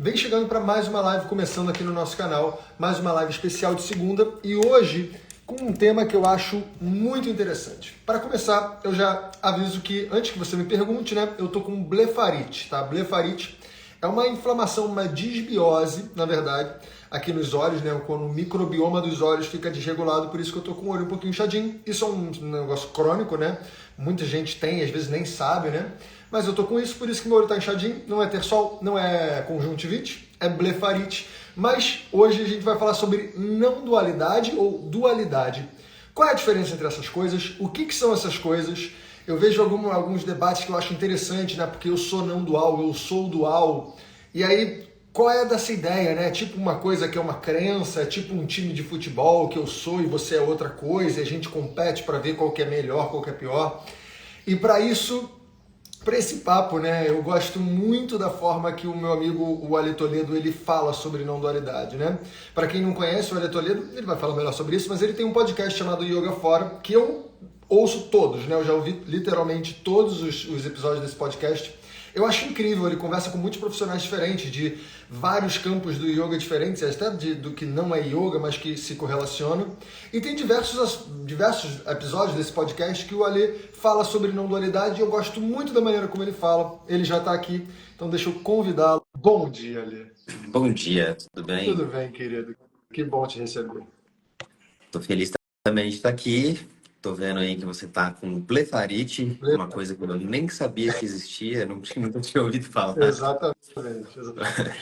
Vem chegando para mais uma live começando aqui no nosso canal, mais uma live especial de segunda e hoje com um tema que eu acho muito interessante. Para começar, eu já aviso que antes que você me pergunte, né, eu tô com blefarite, tá? Blefarite é uma inflamação, uma disbiose, na verdade, aqui nos olhos, né, quando o microbioma dos olhos fica desregulado, por isso que eu tô com o olho um pouquinho inchadinho. Isso é um negócio crônico, né? Muita gente tem, às vezes nem sabe, né? Mas eu tô com isso, por isso que meu olho tá inchadinho. Não é terçol, não é conjuntivite, é blefarite. Mas hoje a gente vai falar sobre não dualidade ou dualidade. Qual é a diferença entre essas coisas? O que são essas coisas? Eu vejo alguns debates que eu acho interessante, né? Porque eu sou não dual, eu sou dual. E aí, qual é dessa ideia, né? Tipo uma coisa que é uma crença, tipo um time de futebol que eu sou e você é outra coisa, e a gente compete para ver qual que é melhor, qual que é pior. E para isso, para esse papo, né, eu gosto muito da forma que o meu amigo, o Ale Toledo, ele fala sobre não dualidade, né? Para quem não conhece o Ale Toledo, ele vai falar melhor sobre isso, mas ele tem um podcast chamado Yoga Fora, que eu ouço todos, né? Eu já ouvi literalmente todos os episódios desse podcast. Eu acho incrível, ele conversa com muitos profissionais diferentes, de vários campos do yoga diferentes, até do que não é yoga, mas que se correlacionam. E tem diversos episódios desse podcast que o Ale fala sobre não dualidade e eu gosto muito da maneira como ele fala. Ele já está aqui, então deixa eu convidá-lo. Bom dia, Ale. Bom dia, tudo bem? Tudo bem, querido? Que bom te receber. Tô feliz também de estar aqui. Tô vendo aí que você tá com blefarite, uma coisa que eu nem sabia que existia, nunca tinha ouvido falar. Exatamente.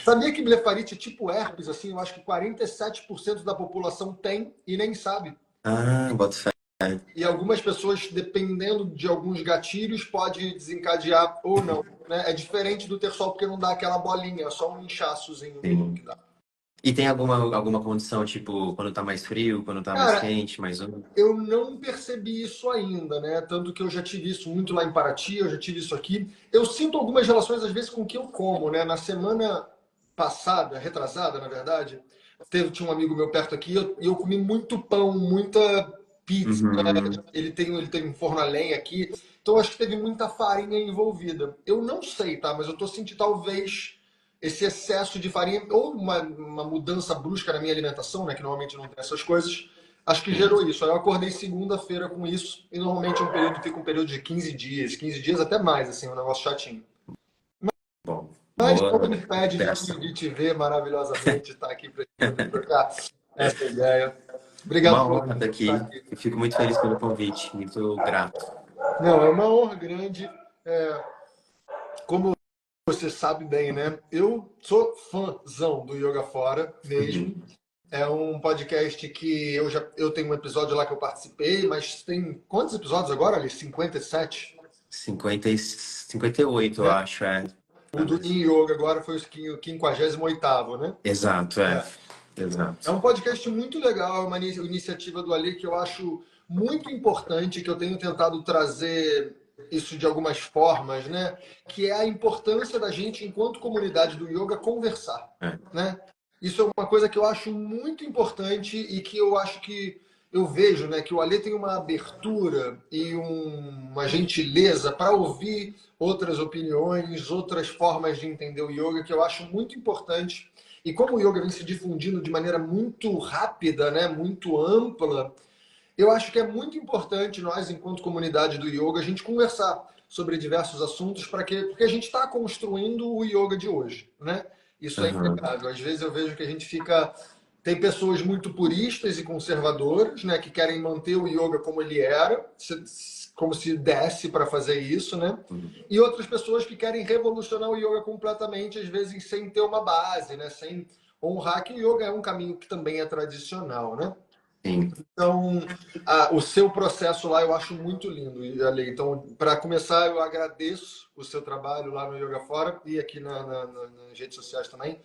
Sabia que blefarite é tipo herpes, assim, eu acho que 47% da população tem e nem sabe. Ah, boto fé. E algumas pessoas, dependendo de alguns gatilhos, pode desencadear ou não, né? É diferente do terçol porque não dá aquela bolinha, é só um inchaçozinho mesmo que Sim. dá. E tem alguma condição, tipo, quando tá mais frio, quando tá mais Cara, quente, mais úmido? eu não percebi isso ainda, né? Tanto que eu já tive isso muito lá em Paraty, eu já tive isso aqui. Eu sinto algumas relações, às vezes, com o que eu como, né? Na semana passada, retrasada, na verdade, tinha um amigo meu perto aqui e eu comi muito pão, muita pizza. Uhum. Ele tem um forno a lenha aqui, então eu acho que teve muita farinha envolvida. Eu não sei, tá? Mas eu tô sentindo talvez esse excesso de farinha ou uma mudança brusca na minha alimentação, né? Que normalmente não tem essas coisas. Acho que Sim. gerou isso. Aí eu acordei segunda-feira com isso, e normalmente fica um período de 15 dias até mais, assim, um negócio chatinho. Bom, Mas não boa me impede recuperação. de te ver maravilhosamente, estar aqui para trocar essa ideia. Uma Obrigado por honra estar estar aqui. aqui. Eu fico muito feliz pelo convite, muito grato. Não, é uma honra grande. É, como você sabe bem, né? Eu sou fãzão do Yoga Fora mesmo. Uhum. É um podcast que eu tenho um episódio lá que eu participei, mas tem quantos episódios agora, ali? 57? 58, eu Né? acho, é. O do Yin Yoga agora foi o 58º, né? Exato, é. É. É Exato. um podcast muito legal, é uma iniciativa do Ali que eu acho muito importante, que eu tenho tentado trazer isso de algumas formas, né? Que é a importância da gente, enquanto comunidade do yoga, conversar, É. né? Isso é uma coisa que eu acho muito importante e que eu acho que eu vejo, né? Que o Ali tem uma abertura e uma gentileza para ouvir outras opiniões, outras formas de entender o yoga, que eu acho muito importante. E como o yoga vem se difundindo de maneira muito rápida, né, muito ampla, eu acho que é muito importante nós, enquanto comunidade do yoga, a gente conversar sobre diversos assuntos porque a gente está construindo o yoga de hoje, né? Isso é Aham. inegável. Às vezes eu vejo que a gente fica tem pessoas muito puristas e conservadoras, né, que querem manter o yoga como ele era, como se desse para fazer isso, né? E outras pessoas que querem revolucionar o yoga completamente, às vezes sem ter uma base, né? Sem honrar que o yoga é um caminho que também é tradicional, né? Sim. Então, o seu processo lá eu acho muito lindo, Ale. Então, para começar, eu agradeço o seu trabalho lá no Yoga Fora e aqui nas redes sociais também.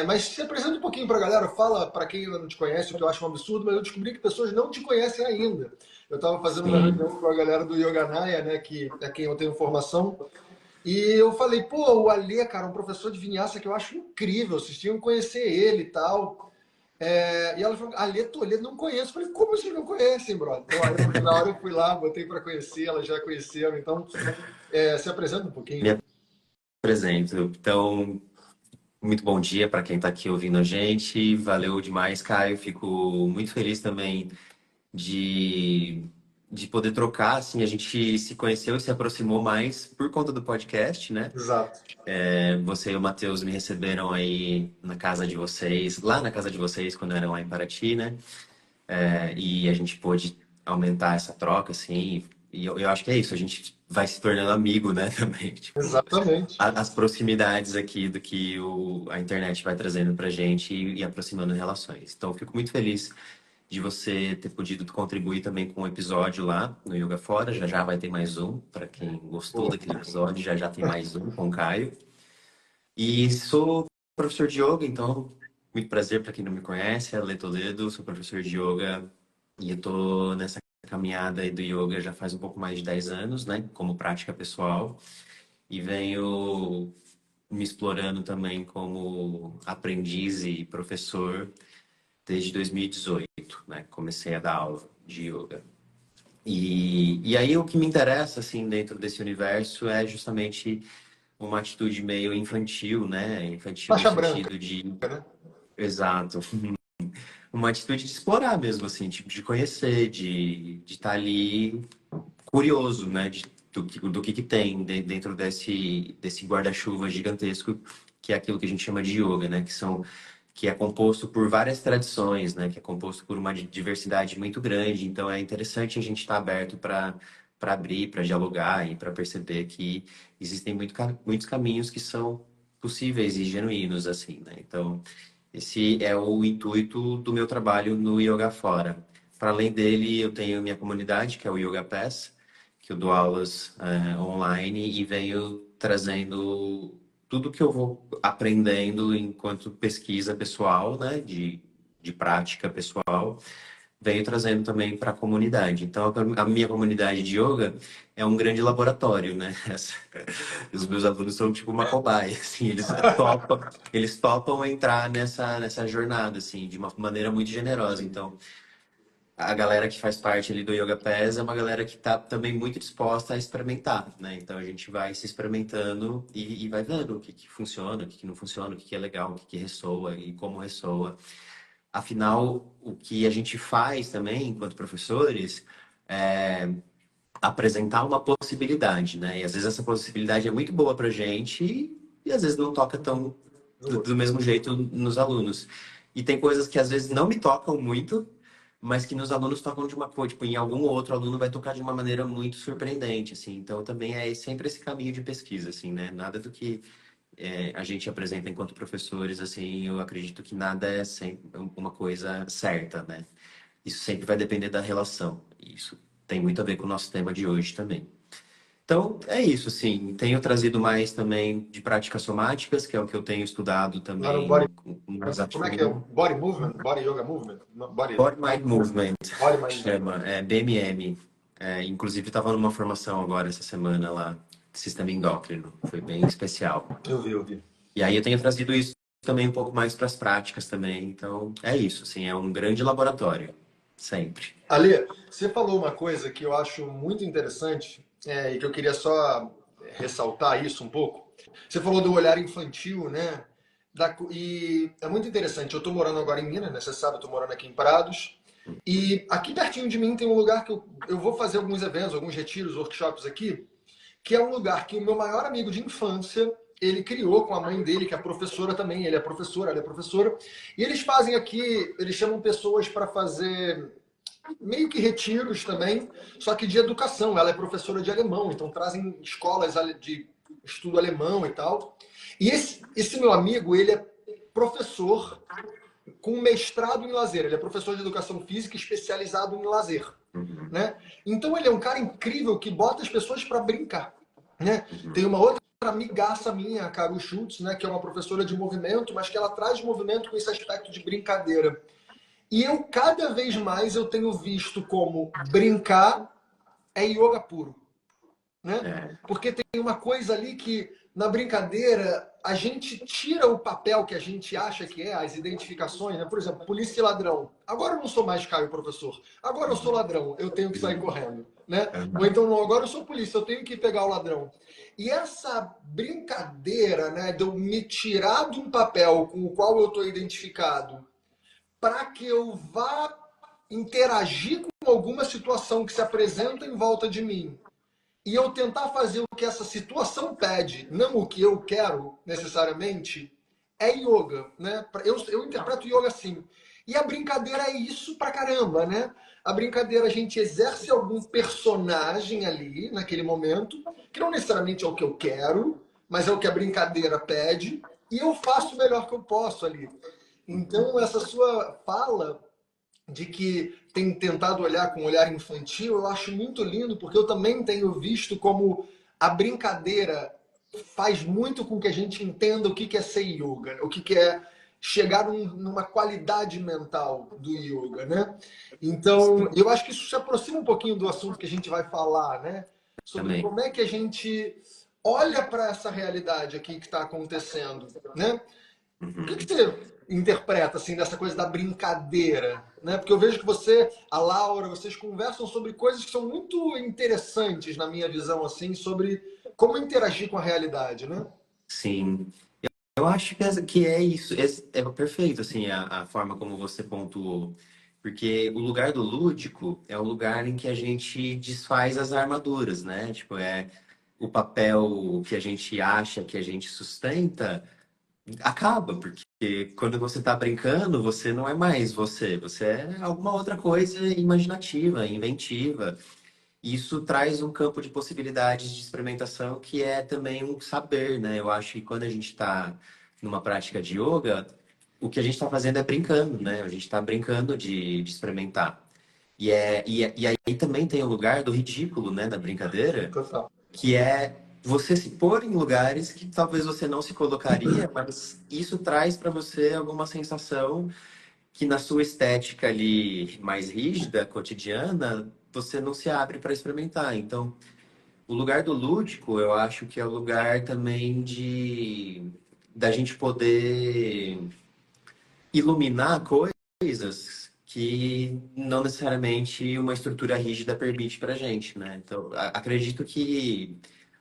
Mas se apresenta um pouquinho para a galera, fala para quem ainda não te conhece, o que eu acho um absurdo, mas eu descobri que pessoas não te conhecem ainda. Eu estava fazendo uma Sim. reunião com a galera do Yoganaya, né, que é quem eu tenho formação, e eu falei, pô, o Alê, cara, um professor de vinyasa que eu acho incrível, vocês tinham que conhecer ele e tal. E ela falou, Alê Toledo, não conheço. Eu falei, como vocês não conhecem, brother? Então, aí, na hora eu fui lá, botei para conhecer, elas já conheceram, então se apresenta um pouquinho. Me apresento. Então, Muito bom dia para quem está aqui ouvindo a gente. Valeu demais, Caio. Fico muito feliz também de, de poder trocar. Assim, a gente se conheceu e se aproximou mais por conta do podcast, né? Exato. Você e o Matheus me receberam aí na casa de vocês, lá na casa de vocês, quando eram lá em Paraty, né? E a gente pôde aumentar essa troca, assim. E eu acho que é isso, a gente vai se tornando amigo, né, também. Tipo, Exatamente. as proximidades aqui do que a internet vai trazendo pra gente e aproximando relações. Então, eu fico muito feliz de você ter podido contribuir também com um episódio lá no Yoga Fora. Já já vai ter mais um, para quem gostou Pô, daquele episódio, já já tem mais um com o Caio. E sou professor de yoga, então, muito prazer para quem não me conhece, é Ale Toledo, sou professor de yoga e eu tô nessa caminhada aí do yoga já faz um pouco mais de 10 anos, né, como prática pessoal, e venho me explorando também como aprendiz e professor desde 2018, né, comecei a dar aula de yoga. E aí o que me interessa, assim, dentro desse universo é justamente uma atitude meio infantil, né? Infantil no faixa branca, sentido de... né? Exato. Uma atitude de explorar mesmo, assim, tipo, de conhecer, de estar ali curioso, né? Do que tem dentro desse guarda-chuva gigantesco, que é aquilo que a gente chama de yoga, né? Que é composto por várias tradições, né? Que é composto por uma diversidade muito grande. Então é interessante a gente estar aberto para abrir, para dialogar e para perceber que existem muitos caminhos que são possíveis e genuínos, assim, né? Então esse é o intuito do meu trabalho no Yoga Fora. Para além dele, eu tenho minha comunidade, que é o Yoga Pass, que eu dou aulas online e venho trazendo tudo que eu vou aprendendo enquanto pesquisa pessoal, né, de prática pessoal, venho trazendo também para a comunidade. Então, a minha comunidade de yoga é um grande laboratório, né? Os meus alunos são tipo uma cobaia, assim, eles topam entrar nessa jornada, assim, de uma maneira muito generosa. Então, a galera que faz parte ali do Yoga Pass é uma galera que está também muito disposta a experimentar, né? Então, a gente vai se experimentando e vai vendo o que funciona, o que não funciona, o que é legal, o que ressoa e como ressoa. Afinal, o que a gente faz também, enquanto professores, é apresentar uma possibilidade, né? E às vezes essa possibilidade é muito boa para a gente e às vezes não toca tão do mesmo jeito nos alunos. E tem coisas que às vezes não me tocam muito, mas que nos alunos tocam de uma coisa, tipo, em algum outro aluno vai tocar de uma maneira muito surpreendente, assim. Então também é sempre esse caminho de pesquisa, assim, né? Nada do que a gente apresenta enquanto professores, assim, eu acredito que nada é sempre uma coisa certa, né? Isso sempre vai depender da relação. Isso tem muito a ver com o nosso tema de hoje também. Então, é isso, assim. Tenho trazido mais também de práticas somáticas, que é o que eu tenho estudado Lá no body, também com mais a como é que é? fundo. Body movement? Body yoga movement? Body, Body Mind Movement, body mind. chama, BMM. Inclusive, estava numa formação agora essa semana lá, Sistema Endócrino. Foi bem especial. Eu vi. E aí eu tenho trazido isso também um pouco mais para as práticas também. Então, é isso, assim, é um grande laboratório, sempre. Ale, você falou uma coisa que eu acho muito interessante, e que eu queria só ressaltar isso um pouco. Você falou do olhar infantil, né? E é muito interessante. Eu estou morando agora em Minas, né? Você sabe, eu estou morando aqui em Prados. E aqui pertinho de mim tem um lugar que eu vou fazer alguns eventos, alguns retiros, workshops aqui, que é um lugar que o meu maior amigo de infância, ele criou com a mãe dele, que é professora também. Ele é professora, ela é professora. E eles fazem aqui, eles chamam pessoas para fazer meio que retiros também, só que de educação. Ela é professora de alemão, então trazem escolas de estudo alemão e tal. E esse meu amigo, ele é professor com mestrado em lazer. Ele é professor de educação física especializado em lazer, né? Então ele é um cara incrível que bota as pessoas para brincar, né? Tem uma outra amigaça minha, a Caru Schultz, né, que é uma professora de movimento, mas que ela traz movimento com esse aspecto de brincadeira. E eu, cada vez mais, eu tenho visto como brincar é yoga puro, né? Porque tem uma coisa ali que na brincadeira, a gente tira o papel que a gente acha que é, as identificações, né? Por exemplo, polícia e ladrão. Agora eu não sou mais Caio, professor. Agora eu sou ladrão, eu tenho que sair correndo, né? Ou então, não, agora eu sou polícia, eu tenho que pegar o ladrão. E essa brincadeira, né, de eu me tirar de um papel com o qual eu estou identificado para que eu vá interagir com alguma situação que se apresenta em volta de mim e eu tentar fazer o que essa situação pede, não o que eu quero necessariamente, é yoga, né? Eu interpreto yoga assim. E a brincadeira é isso pra caramba, né? A brincadeira a gente exerce algum personagem ali, naquele momento, que não necessariamente é o que eu quero, mas é o que a brincadeira pede, e eu faço o melhor que eu posso ali. Então, essa sua fala de que tem tentado olhar com um olhar infantil, eu acho muito lindo, porque eu também tenho visto como a brincadeira faz muito com que a gente entenda o que é ser yoga, o que é chegar numa qualidade mental do yoga, né? Então, eu acho que isso se aproxima um pouquinho do assunto que a gente vai falar, né? Sobre Também. como é que a gente olha para essa realidade aqui que está acontecendo, né? O que Uhum. você interpreta assim dessa coisa da brincadeira, né? Porque eu vejo que você, a Laura, vocês conversam sobre coisas que são muito interessantes na minha visão assim, sobre como interagir com a realidade, né? Sim. Eu acho que é isso. É perfeito, assim, a forma como você pontuou. Porque o lugar do lúdico é o lugar em que a gente desfaz as armaduras, né? Tipo, é o papel que a gente acha que a gente sustenta acaba, porque quando você tá brincando, você não é mais você, você é alguma outra coisa imaginativa, inventiva. Isso traz um campo de possibilidades de experimentação que é também um saber, né? Eu acho que quando a gente está numa prática de yoga, o que a gente está fazendo é brincando, né? A gente está brincando de experimentar. E aí também tem o lugar do ridículo, né? Da brincadeira, Total. que é você se pôr em lugares que talvez você não se colocaria, mas isso traz para você alguma sensação que na sua estética ali mais rígida, cotidiana, você não se abre para experimentar. Então, o lugar do lúdico, eu acho que é o lugar também de da gente poder iluminar coisas que não necessariamente uma estrutura rígida permite para gente, né? Então, acredito que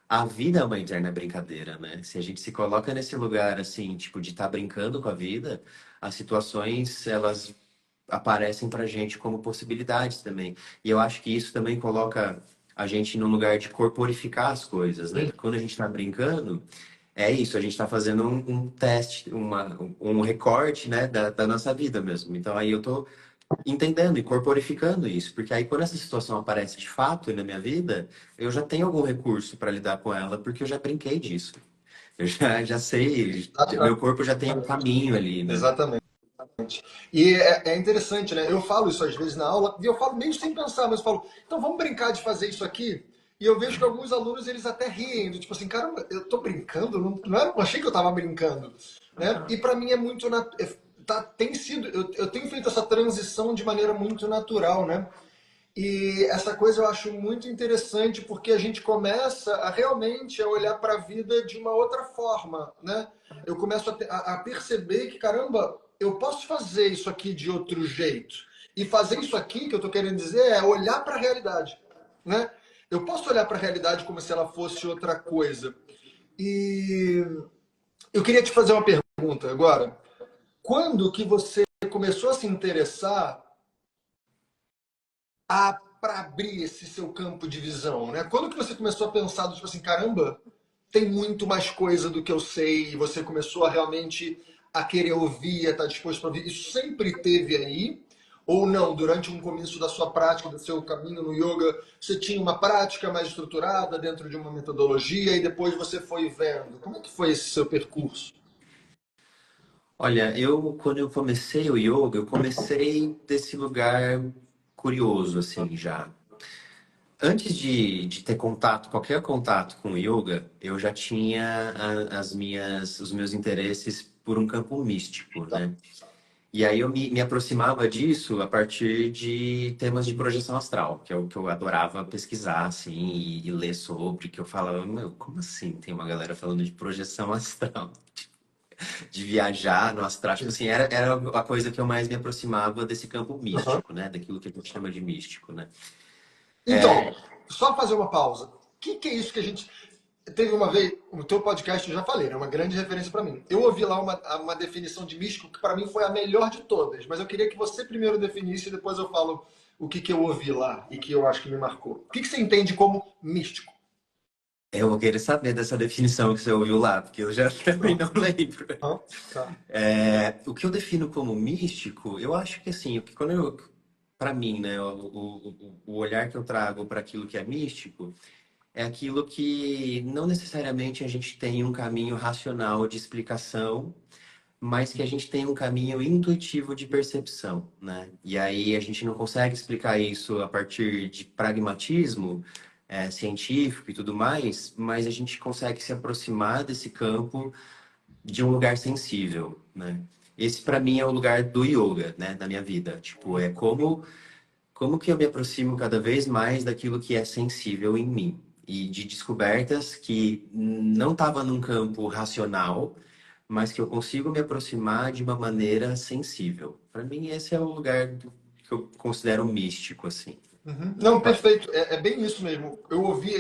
a vida é uma eterna brincadeira, né? Se a gente se coloca nesse lugar, assim, tipo, de estar brincando com a vida, as situações, elas aparecem pra gente como possibilidades também. E eu acho que isso também coloca a gente num lugar de corporificar as coisas, né? Porque quando a gente tá brincando, é isso, a gente tá fazendo um teste, um recorte, né, da nossa vida mesmo. Então aí eu tô entendendo e corporificando isso, porque aí quando essa situação aparece de fato na minha vida, eu já tenho algum recurso para lidar com ela, porque eu já brinquei disso. Eu já sei, meu corpo já tem um caminho ali, né? Exatamente. E é interessante, né? Eu falo isso às vezes na aula, e eu falo meio sem pensar, mas eu falo, então vamos brincar de fazer isso aqui? E eu vejo que alguns alunos, eles até riem, do tipo assim, caramba, eu tô brincando? Não achei que eu tava brincando, né? E para mim é muito... tem sido... Eu tenho feito essa transição de maneira muito natural, né? E essa coisa eu acho muito interessante porque a gente começa a realmente a olhar para a vida de uma outra forma, né? Eu começo a perceber que, caramba, eu posso fazer isso aqui de outro jeito. E fazer isso aqui, que eu estou querendo dizer, é olhar para a realidade, né? Eu posso olhar para a realidade como se ela fosse outra coisa. E eu queria te fazer uma pergunta agora. Quando que você começou a se interessar para abrir esse seu campo de visão, né? Quando que você começou a pensar, tipo assim, caramba, tem muito mais coisa do que eu sei, e você começou a realmente a querer ouvir, a estar disposto para ouvir? Isso sempre teve aí? Ou não, durante um começo da sua prática, do seu caminho no yoga, você tinha uma prática mais estruturada dentro de uma metodologia e depois você foi vendo? Como é que foi esse seu percurso? Olha, quando eu comecei o yoga, eu comecei desse lugar curioso, assim, já. Antes de ter contato, qualquer contato com o yoga, eu já tinha os meus interesses por um campo místico, né? E aí eu me aproximava disso a partir de temas de projeção astral, que é o que eu adorava pesquisar, assim, e ler sobre, que eu falava, meu, como assim tem uma galera falando de projeção astral? De viajar no astral, tipo assim, era a coisa que eu mais me aproximava desse campo Aham. místico, né? Daquilo que a gente chama de místico, né? Então, só fazer uma pausa. O que é isso que a gente. Teve uma vez, o teu podcast eu já falei, é uma grande referência para mim. Eu ouvi lá uma definição de místico que para mim foi a melhor de todas, mas eu queria que você primeiro definisse e depois eu falo o que eu ouvi lá e que eu acho que me marcou. O que você entende como místico? Eu vou querer saber dessa definição que você ouviu lá, porque eu já também não lembro. Aham, tá. O que eu defino como místico, eu acho que assim, quando eu, para mim, né, o olhar que eu trago para aquilo que é místico é aquilo que não necessariamente a gente tem um caminho racional de explicação, mas que a gente tem um caminho intuitivo de percepção, né? E aí a gente não consegue explicar isso a partir de pragmatismo, científico e tudo mais, mas a gente consegue se aproximar desse campo de um lugar sensível, né? Esse para mim é o lugar do yoga, né, na minha vida. Tipo, é como que eu me aproximo cada vez mais daquilo que é sensível em mim e de descobertas que não estava num campo racional, mas que eu consigo me aproximar de uma maneira sensível. Para mim, esse é o lugar que eu considero místico, assim. Uhum. Não, perfeito. É bem isso mesmo. Eu ouvi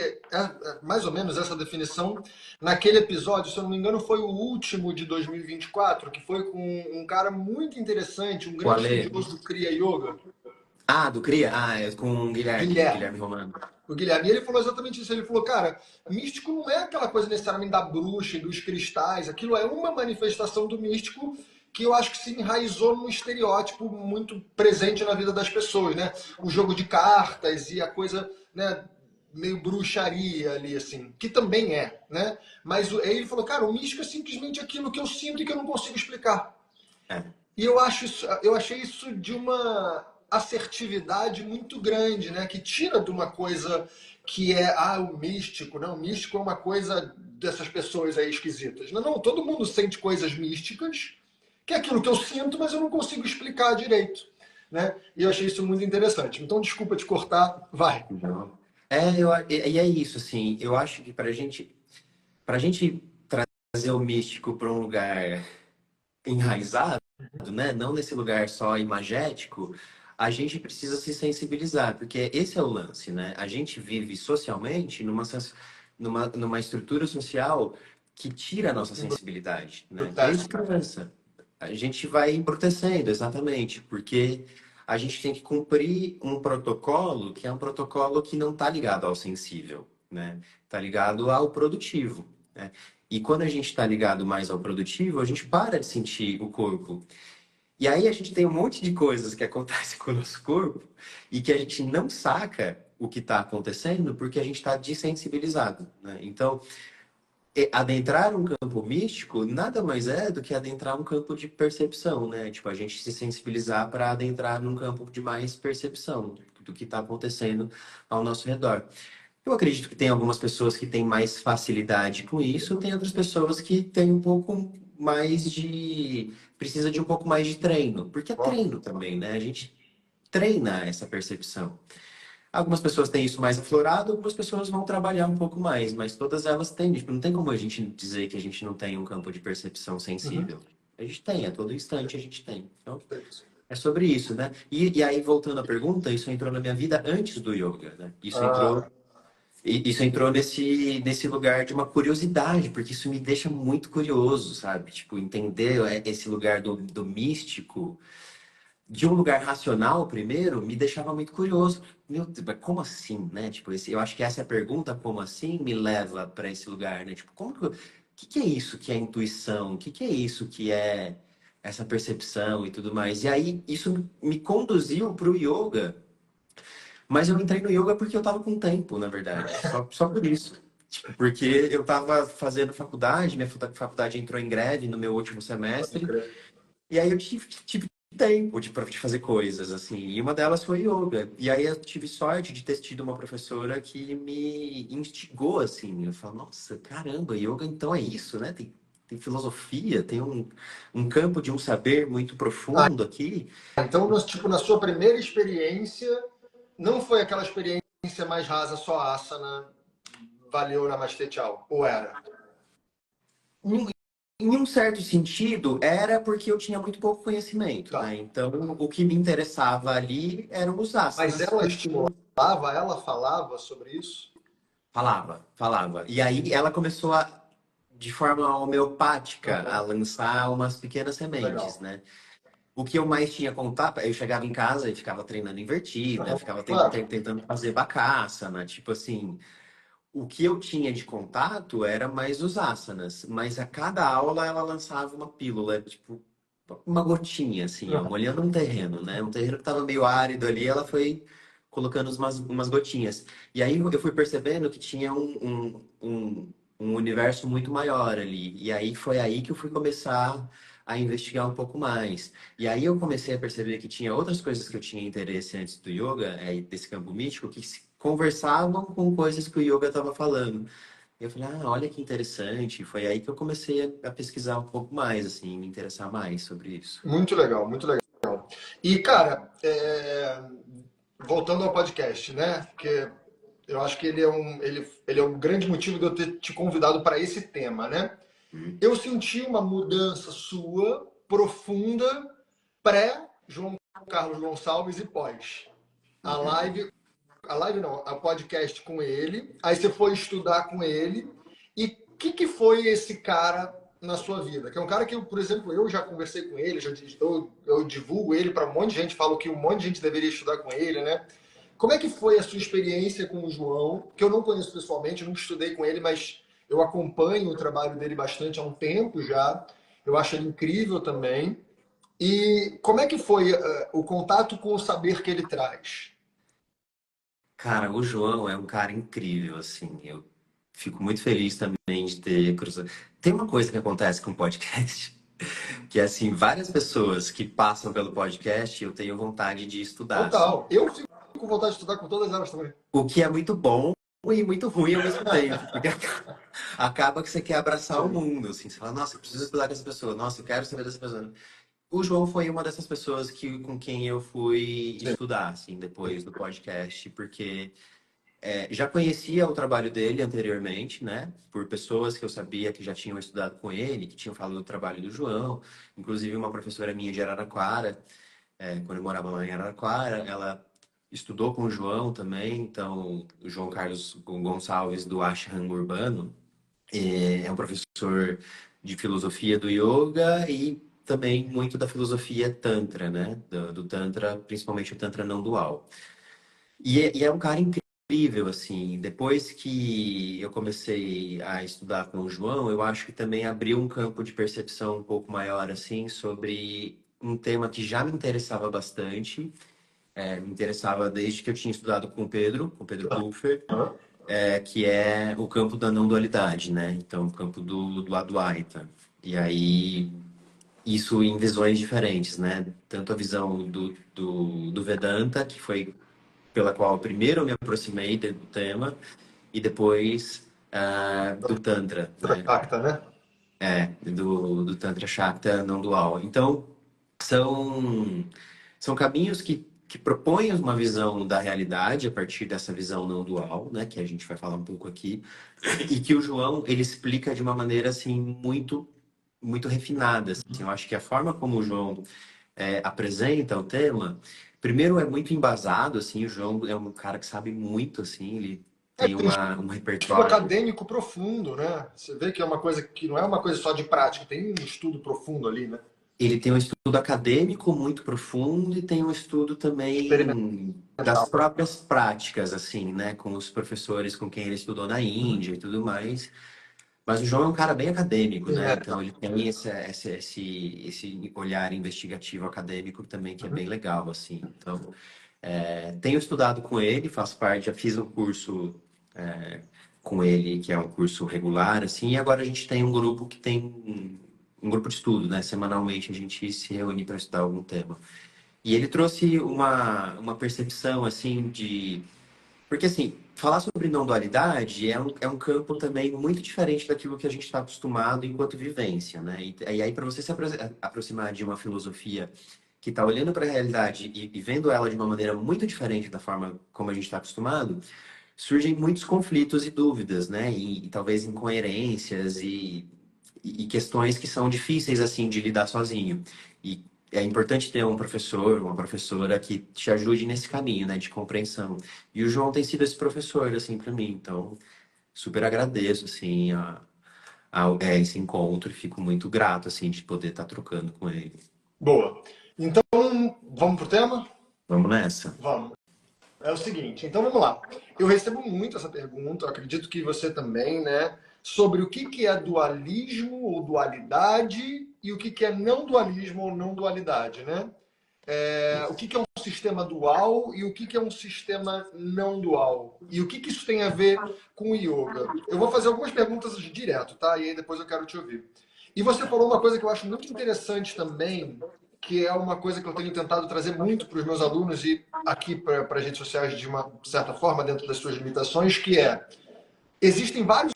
mais ou menos essa definição naquele episódio, se eu não me engano, foi o último de 2024, que foi com um cara muito interessante, um O grande Ale... estudioso do Kriya Yoga, Ah, do Cria? Ah, é com o Guilherme. Guilherme Romano. O Guilherme, e ele falou exatamente isso. Ele falou, cara, místico não é aquela coisa necessariamente da bruxa e dos cristais. Aquilo é uma manifestação do místico que eu acho que se enraizou num estereótipo muito presente na vida das pessoas, né? O jogo de cartas e a coisa, né, meio bruxaria ali, assim, que também é, né? Mas aí ele falou, cara, o místico é simplesmente aquilo que eu sinto e que eu não consigo explicar. É, E eu achei isso de uma assertividade muito grande, né? Que tira de uma coisa que é o místico, não? O místico é uma coisa dessas pessoas aí esquisitas. Não, não, todo mundo sente coisas místicas, que é aquilo que eu sinto, mas eu não consigo explicar direito, né? E eu achei isso muito interessante. Então, desculpa te cortar, vai. não. E é isso, assim, eu acho que pra gente trazer o místico para um lugar enraizado, né? Não nesse lugar só imagético, a gente precisa se sensibilizar, porque esse é o lance, né? A gente vive socialmente numa estrutura social que tira a nossa sensibilidade, né? Desde criança. A gente vai embrutecendo, exatamente, porque a gente tem que cumprir um protocolo que é um protocolo que não está ligado ao sensível, né? Está ligado ao produtivo, né? E quando a gente está ligado mais ao produtivo, a gente para de sentir o corpo. E aí a gente tem um monte de coisas que acontecem com o nosso corpo e que a gente não saca o que está acontecendo porque a gente está desensibilizado, né? Então, adentrar um campo místico nada mais é do que adentrar um campo de percepção, né? Tipo, a gente se sensibilizar para adentrar num campo de mais percepção do que está acontecendo ao nosso redor. Eu acredito que tem algumas pessoas que têm mais facilidade com isso, tem outras pessoas que têm um pouco mais de... precisa de um pouco mais de treino, porque é Ó, treino também, né? A gente treina essa percepção. Algumas pessoas têm isso mais aflorado, algumas pessoas vão trabalhar um pouco mais, mas todas elas têm. Tipo, não tem como a gente dizer que a gente não tem um campo de percepção uhum, sensível. A gente tem, a todo instante a gente tem. Então, perfeito. é sobre isso, né? E aí, voltando à pergunta, isso entrou na minha vida antes do yoga, né? Ah, Isso entrou nesse lugar de uma curiosidade, porque isso me deixa muito curioso, sabe? Tipo, entender esse lugar do místico de um lugar racional primeiro me deixava muito curioso. Meu Deus, mas como assim, né? Tipo, eu acho que essa é pergunta, como assim, me leva para esse lugar, né? Tipo, que é isso que é intuição? O que é isso que é essa percepção e tudo mais? E aí isso me conduziu para o yoga, mas eu entrei no yoga porque eu tava com tempo, na verdade, só por isso. Tipo, porque eu tava fazendo faculdade, minha faculdade entrou em greve no meu último pode semestre, crer. e aí eu tive tempo de fazer coisas, assim. E uma delas foi yoga. E aí eu tive sorte de ter tido uma professora que me instigou, assim. Eu falo, nossa, caramba, yoga então é isso, né? Tem tem filosofia, tem um campo de um saber muito Ah, profundo aqui. então, tipo, na sua primeira experiência, não foi aquela experiência mais rasa, só asana, valeu, namastê, tchau. Ou era? Em, em um certo sentido, era porque eu tinha muito pouco conhecimento, Tá. né? Então, o que me interessava ali eram os Mas asanas, ela porque estimulava, ela falava sobre isso? falava. E aí ela começou de forma homeopática a Aham. lançar umas pequenas sementes, Legal. né? O que eu mais tinha contato, eu chegava em casa e ficava treinando invertida, Aham. ficava Claro. tentando fazer bacassana, tipo assim, o que eu tinha de contato era mais os asanas, mas a cada aula ela lançava uma pílula, tipo, uma gotinha, assim, ó, Aham. molhando um terreno, né? Um terreno que tava meio árido ali, ela foi colocando umas gotinhas. E aí eu fui percebendo que tinha um universo muito maior ali. E aí foi aí que eu fui começar a investigar um pouco mais. E aí eu comecei a perceber que tinha outras coisas que eu tinha interesse antes do yoga, desse campo místico, que se conversavam com coisas que o yoga estava falando. E eu falei, ah, olha que interessante. Foi aí que eu comecei a pesquisar um pouco mais, assim, me interessar mais sobre isso. Muito legal, muito legal. E, cara, voltando ao podcast, né? Porque eu acho que ele é um grande motivo de eu ter te convidado para esse tema, né? Hum. Eu senti uma mudança sua profunda pré-João Carlos Gonçalves e pós. A Uhum. live, a live não, a podcast com ele, aí você foi estudar com ele. E o que foi esse cara na sua vida? Que é um cara que, por exemplo, eu já conversei com ele, eu divulgo ele para um monte de gente, falo que um monte de gente deveria estudar com ele, né? Como é que foi a sua experiência com o João? Que eu não conheço pessoalmente, eu nunca estudei com ele, mas eu acompanho o trabalho dele bastante há um tempo já. Eu acho ele incrível também. E como é que foi o contato com o saber que ele traz? Cara, o João é um cara incrível, assim. Eu fico muito feliz também de ter cruzado. Tem uma coisa que acontece com o podcast, que é assim, várias pessoas que passam pelo podcast, eu tenho vontade de estudar, assim. Total. Eu fico com vontade de estudar com todas elas também. O que é muito bom e muito ruim ao mesmo tempo, porque acaba que você quer abraçar o Sim. mundo, assim. Você fala, nossa, eu preciso estudar com essa pessoa, nossa, eu quero saber dessa pessoa. O João foi uma dessas pessoas com quem eu fui Sim. estudar, assim, depois do podcast, porque já conhecia o trabalho dele anteriormente, né? Por pessoas que eu sabia que já tinham estudado com ele, que tinham falado do trabalho do João. Inclusive, uma professora minha de Araraquara, quando eu morava lá em Araraquara, ela estudou com o João também. Então, o João Carlos Gonçalves, do Ashram Urbano, é um professor de filosofia do yoga e também muito da filosofia Tantra, né? Do Tantra, principalmente o Tantra não dual. E é um cara incrível, assim. Depois que eu comecei a estudar com o João, eu acho que também abriu um campo de percepção um pouco maior, assim, sobre um tema que já me interessava bastante. Me interessava desde que eu tinha estudado com o Pedro Pulfer, Aham. que é o campo da não dualidade, né? Então, o campo do Advaita. E aí, isso em visões diferentes, né? Tanto a visão do Vedanta, que foi pela qual primeiro eu me aproximei do tema e depois do Tantra, né? Tracta, né? Do Tantra Shakta não dual. Então, são, são caminhos que propõem uma visão da realidade a partir dessa visão não dual, né? Que a gente vai falar um pouco aqui, e que o João, ele explica de uma maneira, assim, muito refinada, assim. Eu acho que a forma como o João apresenta o tema, primeiro é muito embasado, assim, o João é um cara que sabe muito, assim, ele tem Tem um um estudo repertório, acadêmico profundo, né? Você vê que é uma coisa que não é uma coisa só de prática, tem um estudo profundo ali, né? ele tem um estudo acadêmico muito profundo e tem um estudo também das Experimental. próprias práticas, assim, né, com os professores com quem ele estudou na Uhum. Índia e tudo mais. Mas o João é um cara bem acadêmico, Sim, né? é. Então ele tem esse olhar investigativo acadêmico também que é Uhum. bem legal, assim. Então, tenho estudado com ele, faço parte, já fiz um curso com ele, que é um curso regular, assim, e agora a gente tem um grupo que tem um grupo de estudo, né? Semanalmente a gente se reúne para estudar algum tema. E ele trouxe uma percepção, assim, de... Porque, assim, falar sobre não dualidade é um campo também muito diferente daquilo que a gente está acostumado enquanto vivência, né? E aí, para você se aproximar de uma filosofia que está olhando para a realidade e vendo ela de uma maneira muito diferente da forma como a gente está acostumado, surgem muitos conflitos e dúvidas, né? E talvez incoerências e questões que são difíceis, assim, de lidar sozinho. E é importante ter um professor, uma professora que te ajude nesse caminho, né, de compreensão. E o João tem sido esse professor, assim, para mim. Então, super agradeço, assim, esse encontro e fico muito grato, assim, de poder estar trocando com ele. Boa. Então, vamos pro tema? Vamos nessa? Vamos. É o seguinte, então vamos lá. Eu recebo muito essa pergunta, eu acredito que você também, né? Sobre o que é dualismo ou dualidade e o que é não dualismo ou não dualidade, né? O que é um sistema dual e o que é um sistema não dual? E o que isso tem a ver com o yoga? Eu vou fazer algumas perguntas direto, tá? E aí depois eu quero te ouvir. E você falou uma coisa que eu acho muito interessante também, que é uma coisa que eu tenho tentado trazer muito para os meus alunos e aqui para as redes sociais de uma certa forma, dentro das suas limitações, que é, existem vários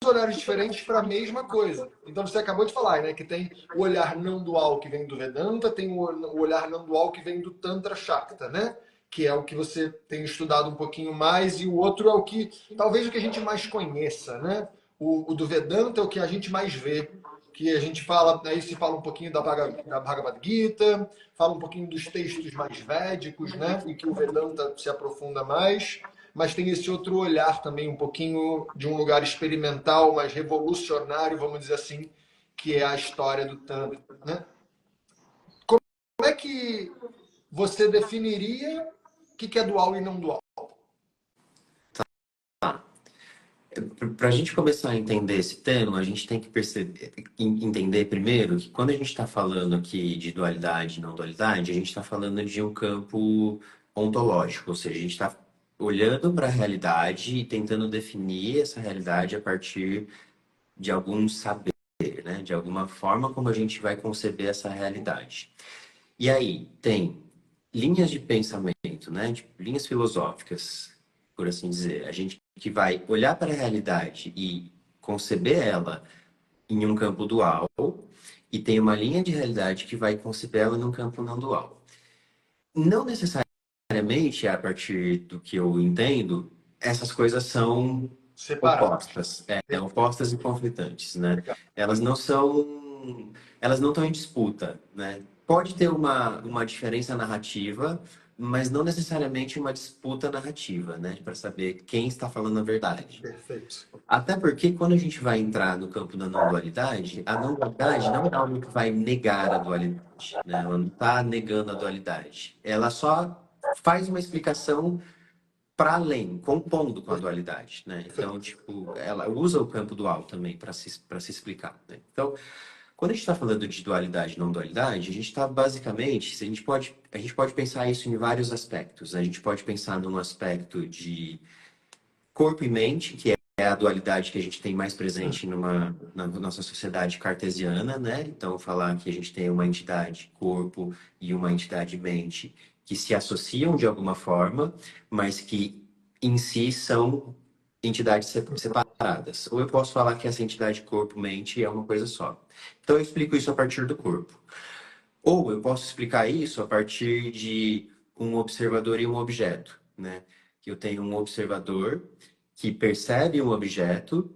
olhares diferentes para a mesma coisa. Então você acabou de falar, né, que tem o olhar não dual que vem do Vedanta, tem o olhar não dual que vem do Tantra Shakta, né? Que é o que você tem estudado um pouquinho mais, e o outro é o que, talvez o que a gente mais conheça, né? O do Vedanta é o que a gente mais vê, que a gente fala, aí se fala um pouquinho da Bhagavad Gita, fala um pouquinho dos textos mais védicos, né? E que o Vedanta se aprofunda mais, mas tem esse outro olhar também, um pouquinho de um lugar experimental, mais revolucionário, vamos dizer assim, que é a história do Tantra, né? Como é que você definiria o que é dual e não dual? Para a gente começar a entender esse tema, a gente tem que entender primeiro que quando a gente está falando aqui de dualidade e não dualidade, a gente está falando de um campo ontológico, ou seja, a gente está olhando para a realidade e tentando definir essa realidade a partir de algum saber, né? De alguma forma como a gente vai conceber essa realidade. E aí tem linhas de pensamento, né? Tipo, linhas filosóficas, por assim dizer. A gente que vai olhar para a realidade e conceber ela em um campo dual, e tem uma linha de realidade que vai conceber ela num campo não dual. Não necessariamente, a partir do que eu entendo, essas coisas são Separados. opostas, opostas e conflitantes, né? Elas não são, elas não estão em disputa, né? Pode ter uma diferença narrativa, mas não necessariamente uma disputa narrativa, né? Para saber quem está falando a verdade. Perfeito. Até porque quando a gente vai entrar no campo da não-dualidade, a não-dualidade não é algo que vai negar a dualidade, né? Ela não está negando a dualidade. Ela só faz uma explicação para além, compondo com a dualidade, né? Então, tipo, ela usa o campo dual também para se explicar, né? Então, quando a gente está falando de dualidade e não dualidade, a gente está basicamente, a gente pode pensar isso em vários aspectos. A gente pode pensar num aspecto de corpo e mente, que é a dualidade que a gente tem mais presente na nossa sociedade cartesiana, né? Então, falar que a gente tem uma entidade corpo e uma entidade mente que se associam de alguma forma, mas que em si são entidades separadas. Ou eu posso falar que essa entidade corpo-mente é uma coisa só. Então, eu explico isso a partir do corpo. Ou eu posso explicar isso a partir de um observador e um objeto, né? Que eu tenho um observador que percebe um objeto,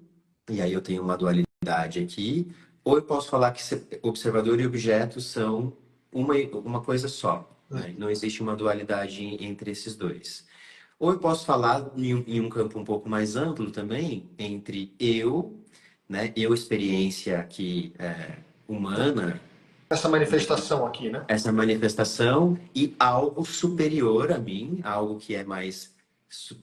e aí eu tenho uma dualidade aqui. Ou eu posso falar que observador e objeto são uma coisa só, né? Não existe uma dualidade entre esses dois. Ou eu posso falar em um campo um pouco mais amplo também, entre eu, né? Eu, experiência aqui humana, Essa manifestação aqui, né? essa manifestação e algo superior a mim, algo que é mais,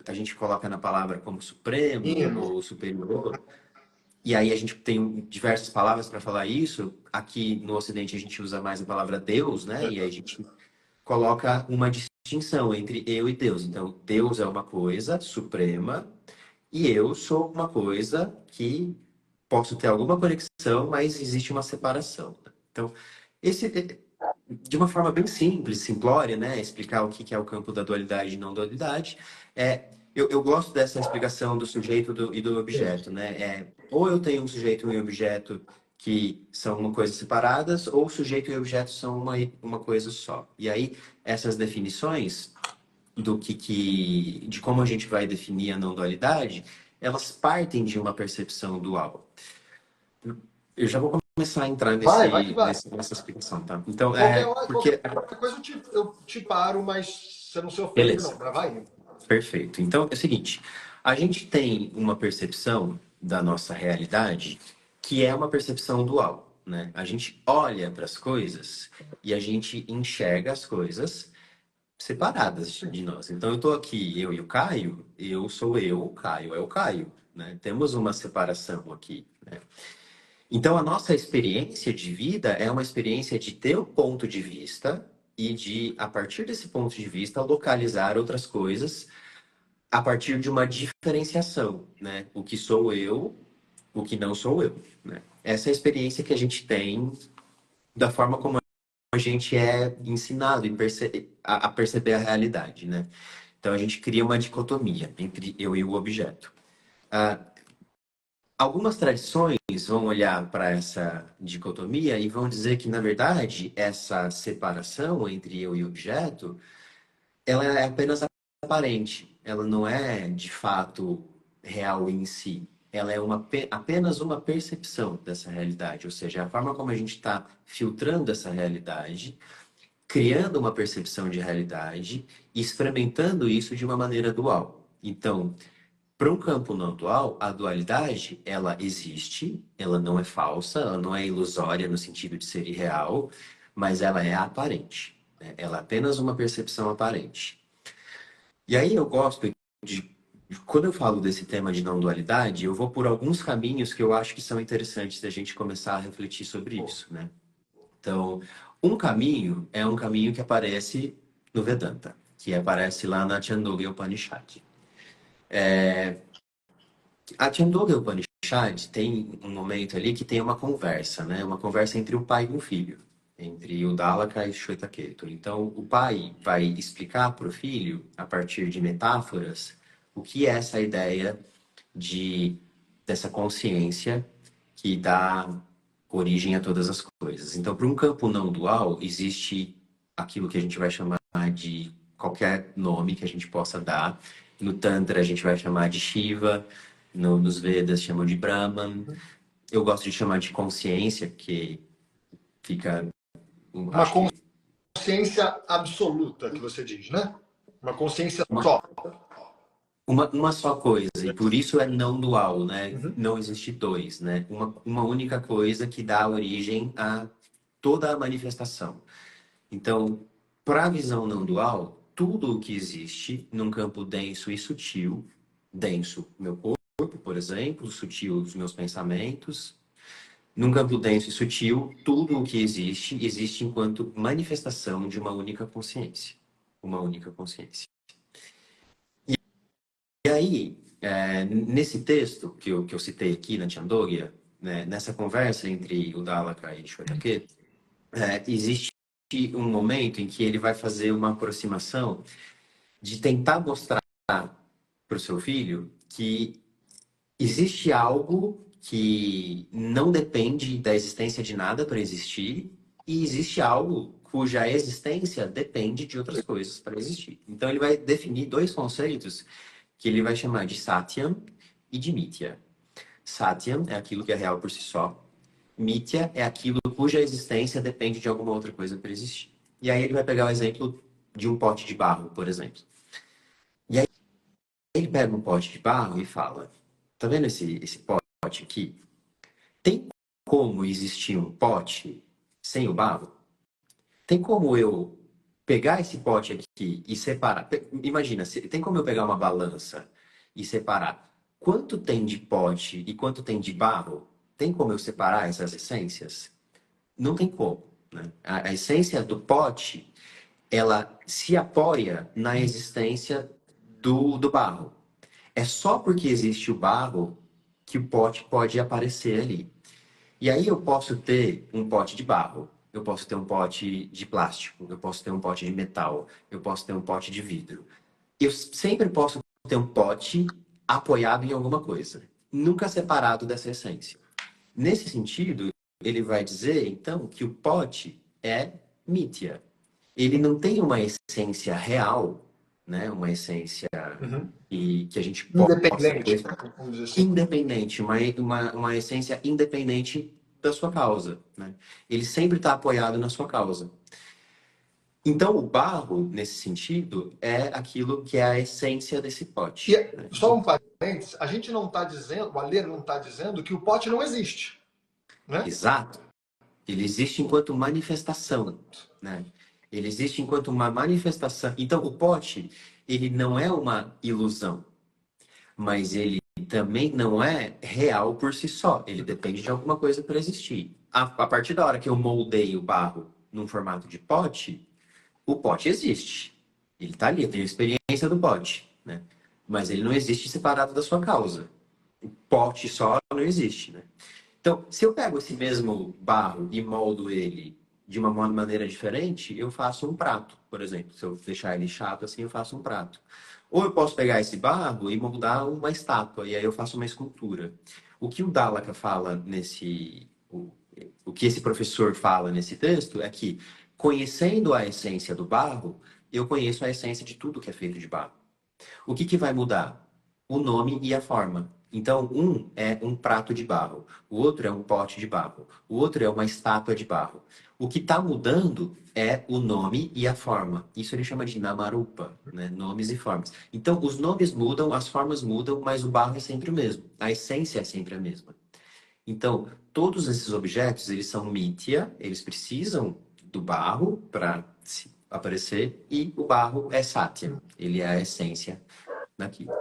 a gente coloca na palavra como supremo Hino. ou superior. E aí a gente tem diversas palavras para falar isso. Aqui no Ocidente a gente usa mais a palavra Deus, né? E aí a gente coloca uma distinção entre eu e Deus. Então, Deus é uma coisa suprema e eu sou uma coisa que posso ter alguma conexão, mas existe uma separação, né? Então, esse de uma forma bem simples, simplória, né? Explicar o que é o campo da dualidade e não dualidade. eu gosto dessa explicação do sujeito e do objeto, né? Ou eu tenho um sujeito e um objeto que são uma coisa separadas, ou o sujeito e o objeto são uma coisa só. E aí, essas definições de como a gente vai definir a não dualidade, elas partem de uma percepção dual. Eu já vou começar a entrar Vai que vai. nessa explicação, tá? Então, Qualquer coisa eu te paro, mas você não se ofende, beleza. não. Vai indo. Perfeito. Então, é o seguinte, a gente tem uma percepção da nossa realidade que é uma percepção dual, né? A gente olha para as coisas e a gente enxerga as coisas separadas de nós. Então, eu estou aqui, eu e o Caio, eu sou eu, o Caio é o Caio, né? Temos uma separação aqui, né? Então, a nossa experiência de vida é uma experiência de ter um ponto de vista e de, a partir desse ponto de vista, localizar outras coisas a partir de uma diferenciação, né? O que sou eu, o que não sou eu, né? Essa é a experiência que a gente tem da forma como a gente é ensinado a perceber a realidade, né? Então a gente cria uma dicotomia entre eu e o objeto. Ah, algumas tradições vão olhar para essa dicotomia e vão dizer que, na verdade, essa separação entre eu e o objeto, ela é apenas aparente. Ela não é, de fato, real em si. Ela é apenas uma percepção dessa realidade. Ou seja, a forma como a gente está filtrando essa realidade, criando uma percepção de realidade e experimentando isso de uma maneira dual. Então, para um campo não dual, a dualidade, ela existe, ela não é falsa, ela não é ilusória no sentido de ser irreal, mas ela é aparente, né? Ela é apenas uma percepção aparente. E aí eu gosto quando eu falo desse tema de não dualidade, eu vou por alguns caminhos que eu acho que são interessantes da gente começar a refletir sobre isso, né? Então, um caminho é um caminho que aparece no Vedanta, que aparece lá na Chandogya Upanishad. A Chandogya Upanishad tem um momento ali que tem uma conversa, né? Uma conversa entre um pai e um filho, entre o Udalaka e o Shwetaketu. Então, o pai vai explicar para o filho, a partir de metáforas, o que é essa ideia dessa consciência que dá origem a todas as coisas. Então, para um campo não dual, existe aquilo que a gente vai chamar de qualquer nome que a gente possa dar. No Tantra, a gente vai chamar de Shiva, nos Vedas chamam de Brahman. Eu gosto de chamar de consciência, que fica, Uma acho que consciência absoluta, que você diz, né? Uma consciência só. uma só coisa, e por isso é não dual, né? Uhum. Não existe dois, né? Uma única coisa que dá origem a toda a manifestação. Então, para a visão não dual, tudo o que existe num campo denso e sutil, denso, meu corpo, por exemplo, sutil, os meus pensamentos, num campo denso e sutil, tudo o que existe, existe enquanto manifestação de uma única consciência. Uma única consciência. E aí, nesse texto que eu citei aqui na Chandogya, né, nessa conversa entre o Dalaka e Shwetaketu, existe um momento em que ele vai fazer uma aproximação de tentar mostrar para o seu filho que existe algo que não depende da existência de nada para existir e existe algo cuja existência depende de outras coisas para existir. Então ele vai definir dois conceitos que ele vai chamar de Satyam e de Mithya. Satyam é aquilo que é real por si só. Mithya é aquilo cuja existência depende de alguma outra coisa para existir. E aí ele vai pegar o exemplo de um pote de barro, por exemplo. E aí ele pega um pote de barro e fala: tá vendo esse pote aqui? Tem como existir um pote sem o barro? Tem como eu pegar esse pote aqui e separar? Imagina, tem como eu pegar uma balança e separar quanto tem de pote e quanto tem de barro? Tem como eu separar essas essências? Não tem como, né? A essência do pote, ela se apoia na existência do barro. É só porque existe o barro que o pote pode aparecer ali. E aí eu posso ter um pote de barro, eu posso ter um pote de plástico, eu posso ter um pote de metal, eu posso ter um pote de vidro. Eu sempre posso ter um pote apoiado em alguma coisa, nunca separado dessa essência. Nesse sentido, ele vai dizer, então, que o pote é mithya. Ele não tem uma essência real, né? Uma essência que a gente possa Independente, vamos dizer assim. independente, uma essência independente da sua causa, né? Ele sempre está apoiado na sua causa. Então, o barro, nesse sentido, é aquilo que é a essência desse pote. E Né? só um parênteses, a gente não está dizendo, o Alê não está dizendo que o pote não existe, né? Exato. Ele existe enquanto manifestação, né? Ele existe enquanto uma manifestação. Então, o pote, ele não é uma ilusão, mas ele também não é real por si só. Ele depende de alguma coisa para existir. A partir da hora que eu moldei o barro num formato de pote, o pote existe. Ele está ali, eu tenho a experiência do pote, né? Mas ele não existe separado da sua causa. O pote só não existe, né? Então, se eu pego esse mesmo barro e moldo ele de uma maneira diferente, eu faço um prato, por exemplo. Se eu deixar ele chato assim, eu faço um prato. Ou eu posso pegar esse barro e moldar uma estátua, e aí eu faço uma escultura. O que o Dallaka fala o que esse professor fala nesse texto é que, conhecendo a essência do barro, eu conheço a essência de tudo que é feito de barro. O que vai mudar? O nome e a forma. Então, um é um prato de barro, o outro é um pote de barro, o outro é uma estátua de barro. O que está mudando é o nome e a forma. Isso ele chama de namarupa, né? Nomes e formas. Então, os nomes mudam, as formas mudam, mas o barro é sempre o mesmo. A essência é sempre a mesma. Então, todos esses objetos, eles são mithya, eles precisam do barro para aparecer, e o barro é satya, ele é a essência daquilo.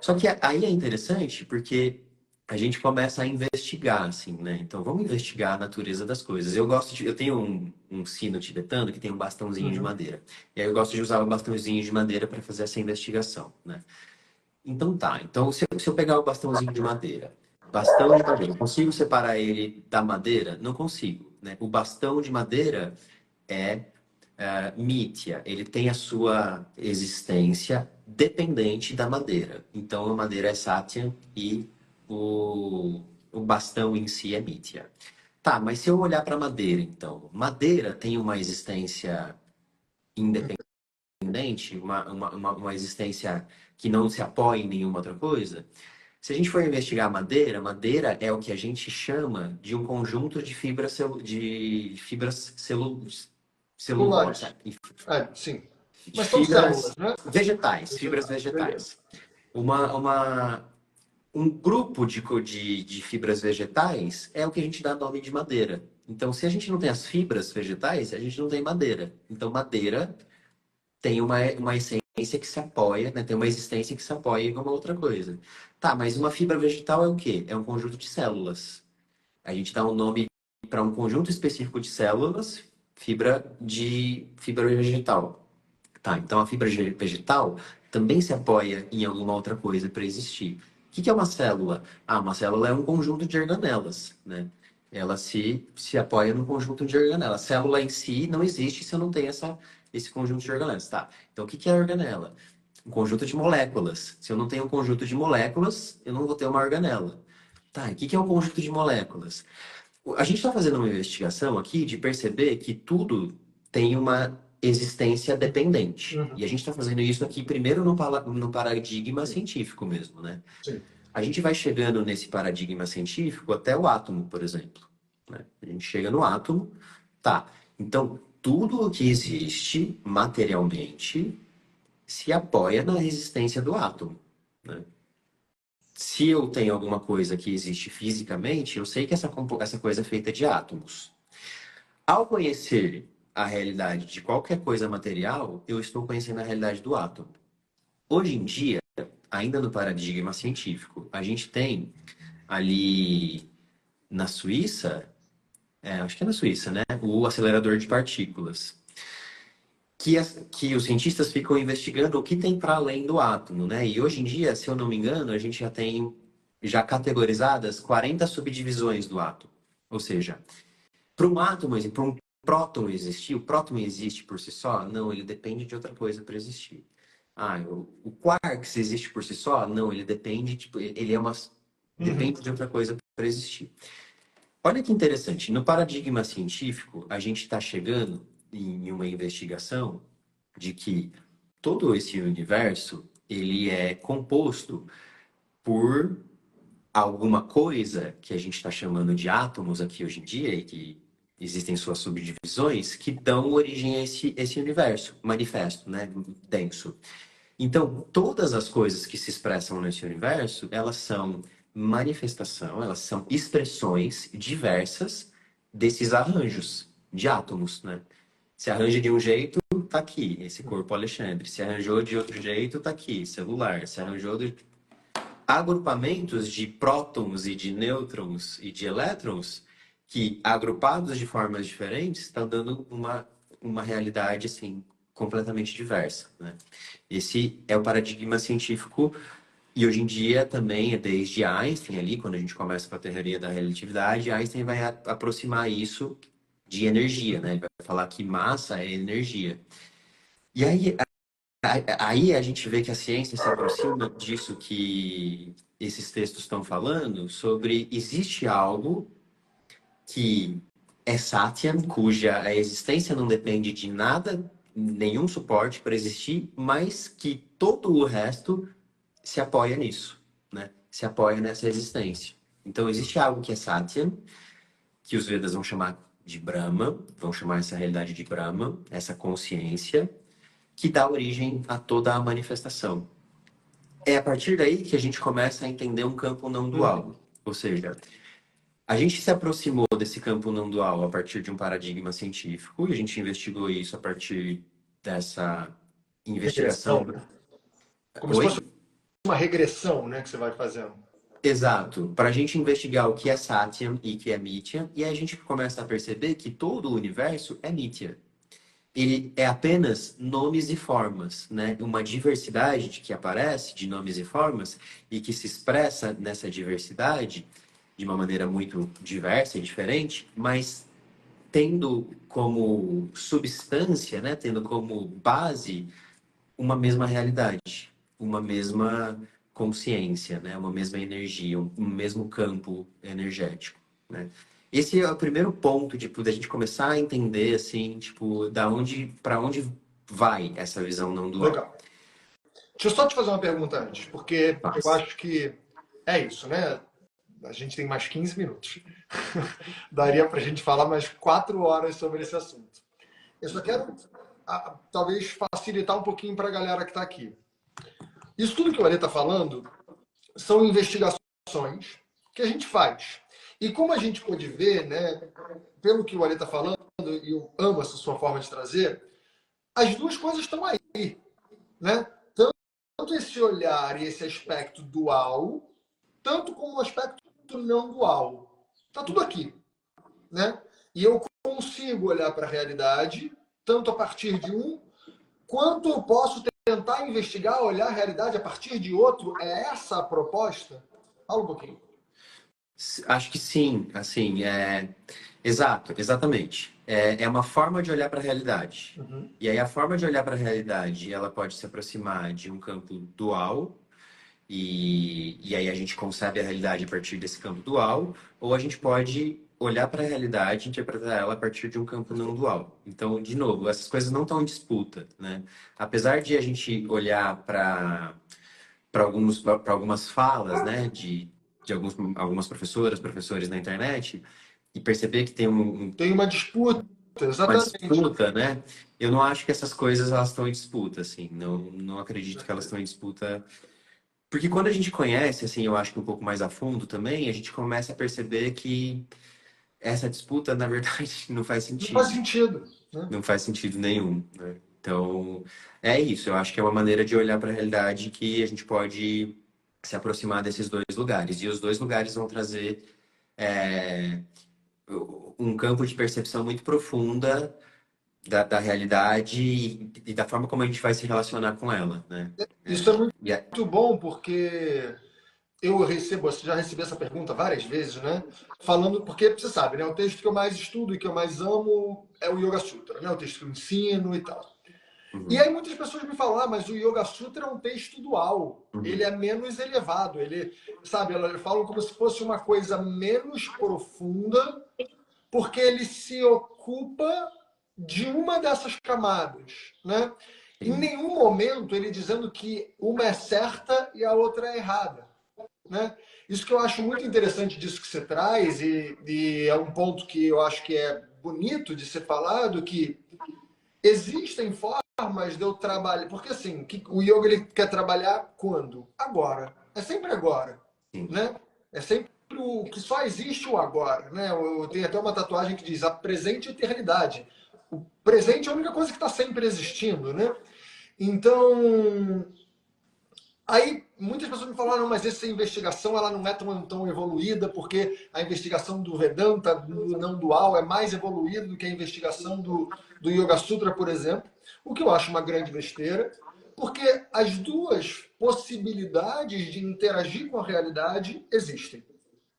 Só que aí é interessante porque a gente começa a investigar, assim, né? Então, vamos investigar a natureza das coisas. Eu tenho um sino tibetano que tem um bastãozinho de madeira. E aí eu gosto de usar o bastãozinho de madeira para fazer essa investigação, né? Então tá. Então, se eu pegar o bastãozinho de madeira, consigo separar ele da madeira? Não consigo, né? O bastão de madeira é mithya, ele tem a sua existência dependente da madeira. Então, a madeira é satya e o bastão em si é mithya. Tá, mas se eu olhar para madeira, então, madeira tem uma existência independente, uma existência que não se apoia em nenhuma outra coisa? Se a gente for investigar madeira é o que a gente chama de um conjunto de fibras, Celulares. celulose, Sim. de Mas são fibras células, né? vegetais, fibras Beleza. vegetais. Um grupo de fibras vegetais é o que a gente dá nome de madeira. Então, se a gente não tem as fibras vegetais, a gente não tem madeira. Então, madeira tem uma essência que se apoia, né? Tem uma existência que se apoia em uma outra coisa. Tá, mas uma fibra vegetal é o quê? É um conjunto de células. A gente dá um nome para um conjunto específico de células, fibra vegetal. Tá, então a fibra vegetal também se apoia em alguma outra coisa para existir. O que é uma célula? Ah, uma célula é um conjunto de organelas, né? Ela se apoia num conjunto de organelas. A célula em si não existe se eu não tenho esse conjunto de organelas, tá? Então, o que é a organela? Um conjunto de moléculas. Se eu não tenho um conjunto de moléculas, eu não vou ter uma organela. Tá, e o que é um conjunto de moléculas? A gente está fazendo uma investigação aqui de perceber que tudo tem uma existência dependente. E a gente está fazendo isso aqui primeiro no paradigma científico mesmo, né? Sim. A gente vai chegando nesse paradigma científico até o átomo, por exemplo, né? A gente chega no átomo, tá. Então, tudo o que existe materialmente se apoia na resistência do átomo, né? Se eu tenho alguma coisa que existe fisicamente, eu sei que essa coisa é feita de átomos. Ao conhecer a realidade de qualquer coisa material, eu estou conhecendo a realidade do átomo. Hoje em dia, ainda no paradigma científico, a gente tem ali na Suíça, acho que é na Suíça, né? O acelerador de partículas. Que os cientistas ficam investigando o que tem para além do átomo, né? E hoje em dia, se eu não me engano, a gente já tem categorizadas 40 subdivisões do átomo. Ou seja, para um átomo, para um próton existir, o próton existe por si só? Não, ele depende de outra coisa para existir. O quarks existe por si só? Não, ele depende, tipo, ele é uma... Uhum. Depende de outra coisa para existir. Olha que interessante, no paradigma científico, a gente está chegando em uma investigação de que todo esse universo, ele é composto por alguma coisa que a gente está chamando de átomos aqui hoje em dia, e que existem suas subdivisões, que dão origem a esse universo manifesto, né, denso. Então, todas as coisas que se expressam nesse universo, elas são manifestação, elas são expressões diversas desses arranjos de átomos, né? Se arranja de um jeito, tá aqui, esse corpo Alexandre. Se arranjou de outro jeito, tá aqui, celular. Se arranjou de agrupamentos de prótons e de nêutrons e de elétrons que, agrupados de formas diferentes, estão dando uma realidade, assim, completamente diversa, né? Esse é o paradigma científico e hoje em dia também, desde Einstein ali, quando a gente começa com a teoria da relatividade, Einstein vai aproximar isso de energia, né? Ele vai falar que massa é energia. E aí a gente vê que a ciência se aproxima disso que esses textos estão falando, sobre existe algo que é Satyam, cuja a existência não depende de nada, nenhum suporte para existir, mas que todo o resto se apoia nisso, né? Se apoia nessa existência. Então existe algo que é Satyam, que os Vedas vão chamar de Brahma, vão chamar essa realidade de Brahma, essa consciência, que dá origem a toda a manifestação. É a partir daí que a gente começa a entender um campo não dual. Ou seja, a gente se aproximou desse campo não dual a partir de um paradigma científico, e a gente investigou isso a partir dessa Regressão, investigação. né? Como se fosse Oi? uma regressão, né, que você vai fazendo. Exato. Para a gente investigar o que é Satyam e o que é Mithya, e aí a gente começa a perceber que todo o universo é Mithya. Ele é apenas nomes e formas, né? Uma diversidade que aparece de nomes e formas e que se expressa nessa diversidade de uma maneira muito diversa e diferente, mas tendo como substância, né? Tendo como base uma mesma realidade, uma mesma consciência, né? Uma mesma energia, um mesmo campo energético, né? Esse é o primeiro ponto, tipo, da gente começar a entender, assim, tipo, para onde vai essa visão não dual. Legal. Deixa eu só te fazer uma pergunta antes, porque eu Mas, acho que é isso, né? A gente tem mais 15 minutos. Daria para a gente falar mais 4 horas sobre esse assunto. Eu só quero, talvez, facilitar um pouquinho para a galera que está aqui. Isso tudo que o Ale está falando são investigações que a gente faz. E como a gente pode ver, né, pelo que o Ale está falando, e eu amo essa sua forma de trazer, as duas coisas estão aí, né? Tanto esse olhar e esse aspecto dual, tanto como o aspecto não dual. Está tudo aqui, né? E eu consigo olhar para a realidade, tanto a partir de um, quanto eu posso tentar investigar, olhar a realidade a partir de outro. É essa a proposta? Fala um pouquinho. acho que sim, assim, exato, exatamente. É uma forma de olhar para a realidade. Uhum. E aí a forma de olhar para a realidade, ela pode se aproximar de um campo dual. E aí a gente concebe a realidade a partir desse campo dual, ou a gente pode olhar para a realidade e interpretar ela a partir de um campo não dual. Então, de novo, essas coisas não estão em disputa, né? Apesar de a gente olhar para algumas falas, né, de algumas professoras, professores na internet, e perceber que tem Tem uma disputa, uma exatamente. disputa, né? Eu não acho que essas coisas elas estão em disputa, assim. Não acredito que elas estão em disputa. Porque quando a gente conhece, assim, eu acho que um pouco mais a fundo também, a gente começa a perceber que essa disputa, na verdade, não faz Não faz sentido. sentido, né? Não faz sentido nenhum, né? Então, é isso. Eu acho que é uma maneira de olhar para a realidade que a gente pode se aproximar desses dois lugares. E os dois lugares vão trazer é, um campo de percepção muito profunda da realidade e da forma como a gente vai se relacionar com ela, né? Isso é E é- muito bom porque eu recebo, já recebi essa pergunta várias vezes, né? Falando, porque você sabe, né? O texto que eu mais estudo e que eu mais amo é o Yoga Sutra, né? O texto que eu ensino e tal. E aí muitas pessoas me falam, mas o Yoga Sutra é um texto dual, ele Uhum. é menos elevado, ele, sabe, elas falam como se fosse uma coisa menos profunda, porque ele se ocupa de uma dessas camadas, né? Em Sim. nenhum momento ele dizendo que uma é certa e a outra é errada, né? Isso que eu acho muito interessante disso que você traz, e é um ponto que eu acho que é bonito de ser falado, que existem formas de eu trabalhar. Porque assim, o yoga ele quer trabalhar quando? Agora. É sempre agora. Sim. Né? É sempre o que só existe o agora. Né? Eu tenho até uma tatuagem que diz a presente eternidade. O presente é a única coisa que está sempre existindo. Né? Então, aí muitas pessoas me falaram, mas essa investigação ela não é tão evoluída, porque a investigação do Vedanta, do não dual, é mais evoluída do que a investigação do Yoga Sutra, por exemplo. O que eu acho uma grande besteira, porque as duas possibilidades de interagir com a realidade existem.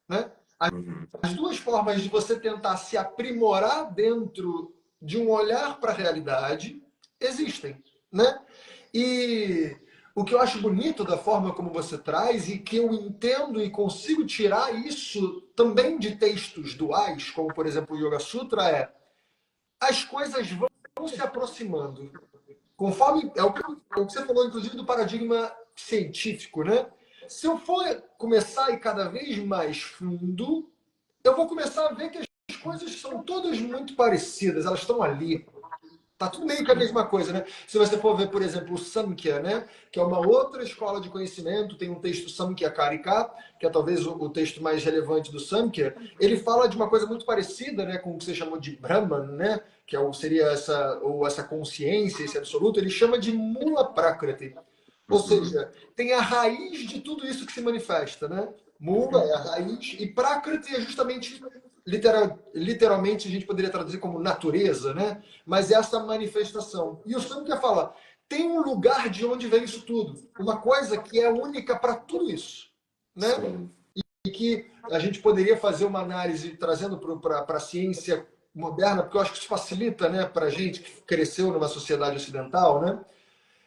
Né? Uhum. As duas formas de você tentar se aprimorar dentro de um olhar para a realidade existem. Né? E o que eu acho bonito da forma como você traz e que eu entendo e consigo tirar isso também de textos duais, como por exemplo o Yoga Sutra, é as coisas vão se aproximando. Conforme é o que você falou, inclusive, do paradigma científico, né? Se eu for começar a ir cada vez mais fundo, eu vou começar a ver que as coisas são todas muito parecidas, elas estão ali. Tá tudo meio que a Sim. mesma coisa, né? Se você for ver, por exemplo, o Samkhya, né? Que é uma outra escola de conhecimento, tem um texto Samkhya Karika, que é talvez o texto mais relevante do Samkhya. Ele fala de uma coisa muito parecida, né, com o que você chamou de Brahman, né? Que seria essa consciência, esse absoluto. Ele chama de Mula Prakriti. Ou Uhum. seja, tem a raiz de tudo isso que se manifesta, né? Mula é Uhum. a raiz e Prakriti é justamente, literalmente, a gente poderia traduzir como natureza, né? Mas essa manifestação. E o Samkhya fala, tem um lugar de onde vem isso tudo. Uma coisa que é única para tudo isso, né? Sim. E que a gente poderia fazer uma análise trazendo para a ciência moderna, porque eu acho que isso facilita, né, para a gente que cresceu numa sociedade ocidental, né?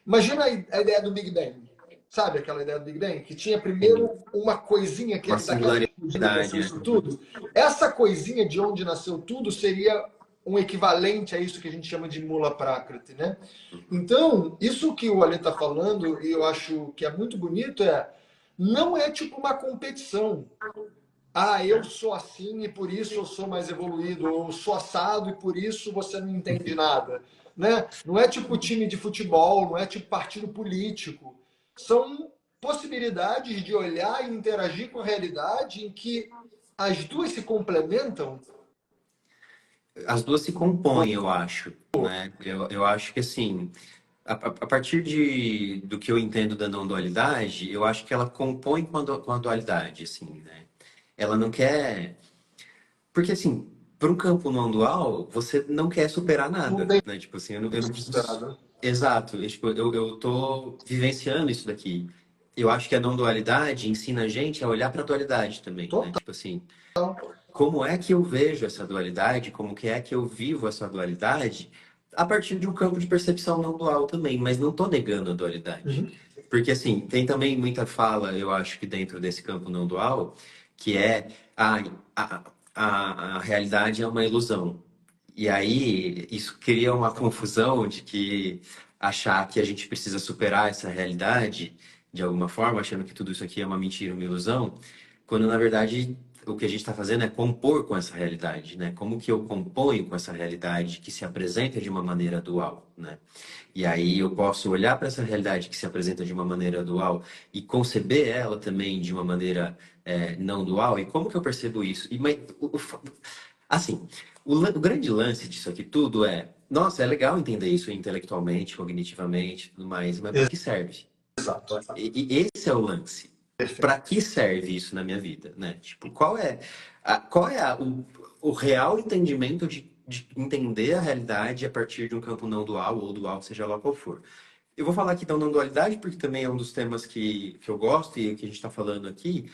Imagina a ideia do Big Bang. Sabe aquela ideia do Big Bang? Que tinha Sim. primeiro uma coisinha Uma daquela explodida que nasceu singularidade, né? isso tudo. Essa coisinha de onde nasceu tudo seria um equivalente a isso que a gente chama de mula prakriti, né? Uhum. Então, isso que o Ale está falando, e eu acho que é muito bonito, não é tipo uma competição. Ah, eu sou assim e por isso eu sou mais evoluído, ou eu sou assado e por isso você não entende nada. Né? Não é tipo time de futebol, não é tipo partido político. São possibilidades de olhar e interagir com a realidade em que as duas se complementam. As duas se compõem, eu acho, né? Eu acho que assim, a partir do que eu entendo da não dualidade, eu acho que ela compõe com a dualidade, assim, né? Ela não quer. Porque assim, para um campo não dual, você não quer superar Não nada, tem né? Tipo assim, eu não preciso. superado. Exato, eu tô vivenciando isso daqui. Eu acho que a não dualidade ensina a gente a olhar para a dualidade também, né? Total. Tipo assim, como é que eu vejo essa dualidade, como que é que eu vivo essa dualidade a partir de um campo de percepção não dual também, mas não estou negando a dualidade. Uhum. Porque, assim, tem também muita fala, eu acho que dentro desse campo não dual, que é a, a realidade é uma ilusão. E aí, isso cria uma confusão de que achar que a gente precisa superar essa realidade de alguma forma, achando que tudo isso aqui é uma mentira, uma ilusão, quando na verdade o que a gente está fazendo é compor com essa realidade, né? Como que eu componho com essa realidade que se apresenta de uma maneira dual, né? E aí eu posso olhar para essa realidade que se apresenta de uma maneira dual e conceber ela também de uma maneira não dual. E como que eu percebo isso? Assim, o grande lance disso aqui tudo é, nossa, é legal entender isso intelectualmente, cognitivamente, tudo mais, mas para que serve? Exato. E esse é o lance. Para Perfeito. que serve isso na minha vida, né? Tipo, qual é o real entendimento de entender a realidade a partir de um campo não dual ou dual, seja lá qual for. Eu vou falar aqui da não dualidade porque também é um dos temas que eu gosto e que a gente está falando aqui.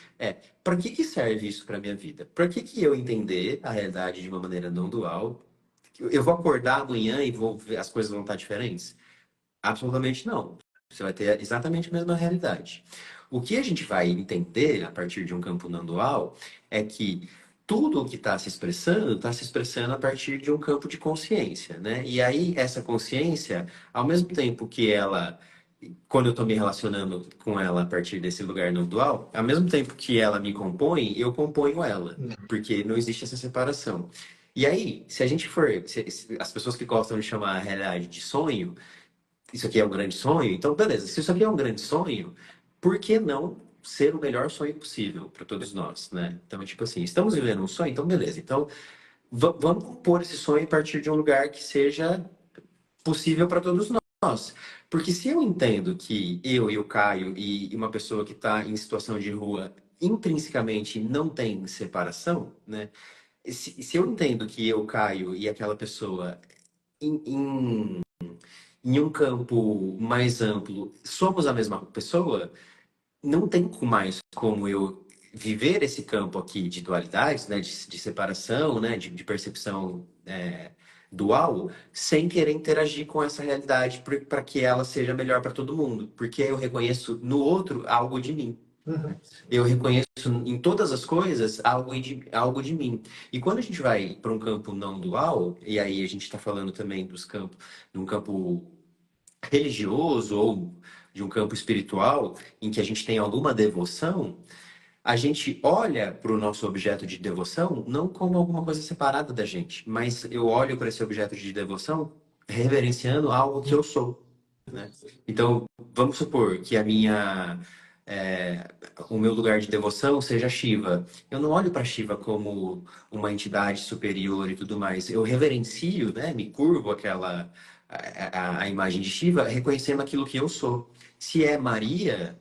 Para que serve isso para minha vida? Para que eu entender a realidade de uma maneira não dual? Eu vou acordar amanhã e as coisas vão estar diferentes? Absolutamente não. Você vai ter exatamente a mesma realidade. O que a gente vai entender a partir de um campo não dual é que tudo o que está se expressando a partir de um campo de consciência, né? E aí, essa consciência, ao mesmo tempo que ela, quando eu estou me relacionando com ela a partir desse lugar não dual, ao mesmo tempo que ela me compõe, eu componho ela, porque não existe essa separação. E aí, se a gente for, se as pessoas que gostam de chamar a realidade de sonho, isso aqui é um grande sonho, então beleza, se isso aqui é um grande sonho, por que não ser o melhor sonho possível para todos nós, né? Então, tipo assim, estamos vivendo um sonho, então beleza. Então, vamos compor esse sonho a partir de um lugar que seja possível para todos nós. Porque se eu entendo que eu e o Caio e uma pessoa que está em situação de rua intrinsecamente não tem separação, né? Se eu entendo que eu, Caio e aquela pessoa em, em em um campo mais amplo, somos a mesma pessoa, não tem mais como eu viver esse campo aqui de dualidades, né, de separação, né, de percepção dual, sem querer interagir com essa realidade para que ela seja melhor para todo mundo, porque eu reconheço no outro algo de mim. Uhum. Eu reconheço em todas as coisas algo de mim. E quando a gente vai para um campo não dual, e aí a gente está falando também dos campos, de um campo religioso ou de um campo espiritual em que a gente tem alguma devoção, a gente olha para o nosso objeto de devoção não como alguma coisa separada da gente, mas eu olho para esse objeto de devoção reverenciando algo que eu sou, né? Então, vamos supor que é, o meu lugar de devoção seja Shiva. Eu não olho para Shiva como uma entidade superior e tudo mais. Eu reverencio, né? Me curvo a imagem de Shiva, reconhecendo aquilo que eu sou. Se é Maria,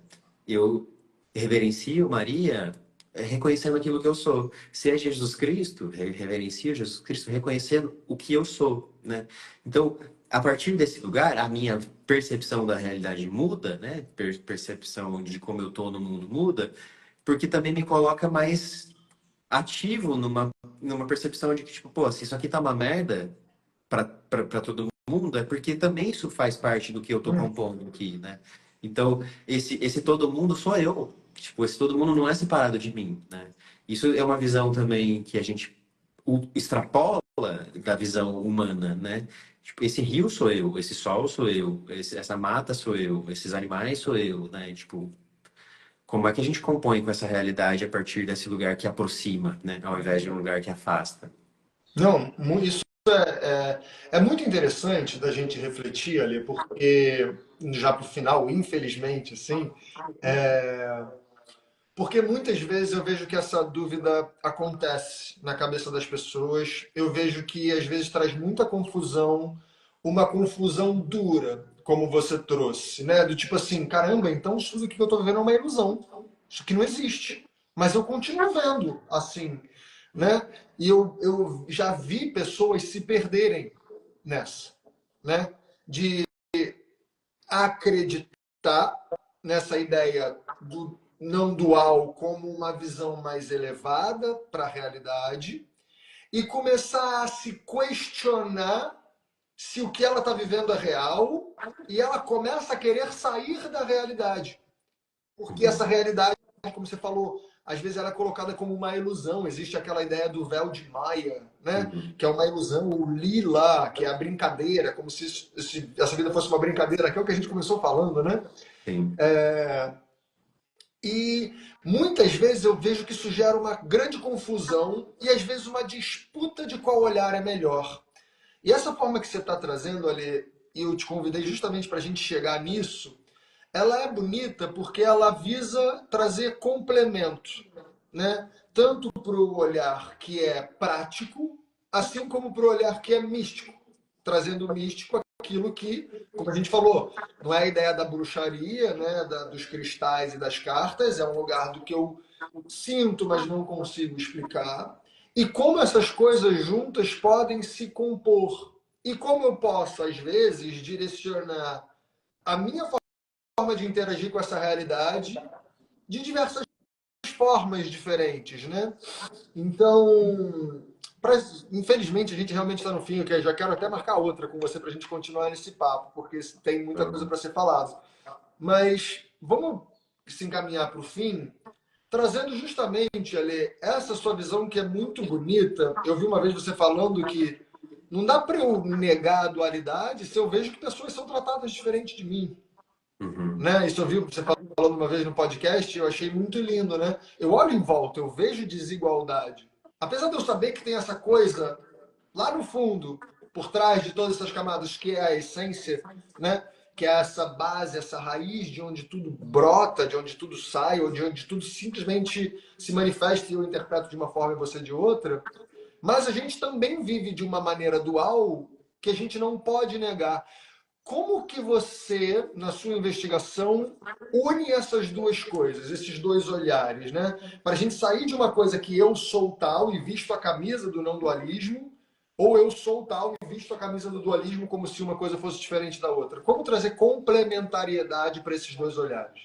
eu reverencio Maria, reconhecendo aquilo que eu sou. Se é Jesus Cristo, reverencio Jesus Cristo, reconhecendo o que eu sou, né? Então, a partir desse lugar, a minha percepção da realidade muda, né? Percepção de como eu tô no mundo muda, porque também me coloca mais ativo numa percepção de que, tipo, pô, se isso aqui tá uma merda para todo mundo, é porque também isso faz parte do que eu tô Uhum. compondo aqui, né? Então, esse todo mundo sou eu. Tipo, esse todo mundo não é separado de mim, né? Isso é uma visão também que a gente extrapola da visão humana, né? Tipo, esse rio sou eu, esse sol sou eu, essa mata sou eu, esses animais sou eu, né? Tipo, como é que a gente compõe com essa realidade a partir desse lugar que aproxima, né? Ao invés de um lugar que afasta? Não, isso é muito interessante da gente refletir ali, porque já para o final, infelizmente, assim, é, porque muitas vezes eu vejo que essa dúvida acontece na cabeça das pessoas. Eu vejo que às vezes traz muita confusão, uma confusão dura, como você trouxe, né? Do tipo assim, caramba, então isso tudo que eu estou vivendo é uma ilusão. Isso aqui não existe. Mas eu continuo vendo assim, né? E eu já vi pessoas se perderem nessa, né? De acreditar nessa ideia do não dual como uma visão mais elevada para a realidade e começar a se questionar se o que ela está vivendo é real e ela começa a querer sair da realidade. Porque essa Uhum, realidade, como você falou, às vezes ela é colocada como uma ilusão. Existe aquela ideia do véu de Maia, né? uhum, Que é uma ilusão, o lila, que é a brincadeira, como se essa vida fosse uma brincadeira, que é o que a gente começou falando, né? sim. E muitas vezes eu vejo que isso gera uma grande confusão e às vezes uma disputa de qual olhar é melhor. E essa forma que você está trazendo, Ali, e eu te convidei justamente para a gente chegar nisso, ela é bonita porque ela visa trazer complemento, né? Tanto para o olhar que é prático, assim como para o olhar que é místico, trazendo o místico aquilo que, como a gente falou, não é a ideia da bruxaria, né? Dos cristais e das cartas, é um lugar do que eu sinto, mas não consigo explicar. E como essas coisas juntas podem se compor. E como eu posso, às vezes, direcionar a minha forma de interagir com essa realidade de diversas formas diferentes, né? Então, infelizmente, a gente realmente está no fim, eu já quero até marcar outra com você para a gente continuar nesse papo, porque tem muita coisa para ser falado. Mas vamos se encaminhar para o fim, trazendo justamente, Ale, essa sua visão que é muito bonita. Eu vi uma vez você falando que não dá para eu negar a dualidade se eu vejo que pessoas são tratadas diferente de mim. Uhum. Né? Isso eu vi você falando uma vez no podcast, eu achei muito lindo, né? Eu olho em volta, eu vejo desigualdade. Apesar de eu saber que tem essa coisa lá no fundo, por trás de todas essas camadas, que é a essência, né? Que é essa base, essa raiz de onde tudo brota, de onde tudo sai, ou de onde tudo simplesmente se manifesta e eu interpreto de uma forma e você de outra. Mas a gente também vive de uma maneira dual que a gente não pode negar. Como que você, na sua investigação, une essas duas coisas, esses dois olhares, né? Para a gente sair de uma coisa que eu sou tal e visto a camisa do não dualismo, ou eu sou tal e visto a camisa do dualismo como se uma coisa fosse diferente da outra. Como trazer complementariedade para esses dois olhares?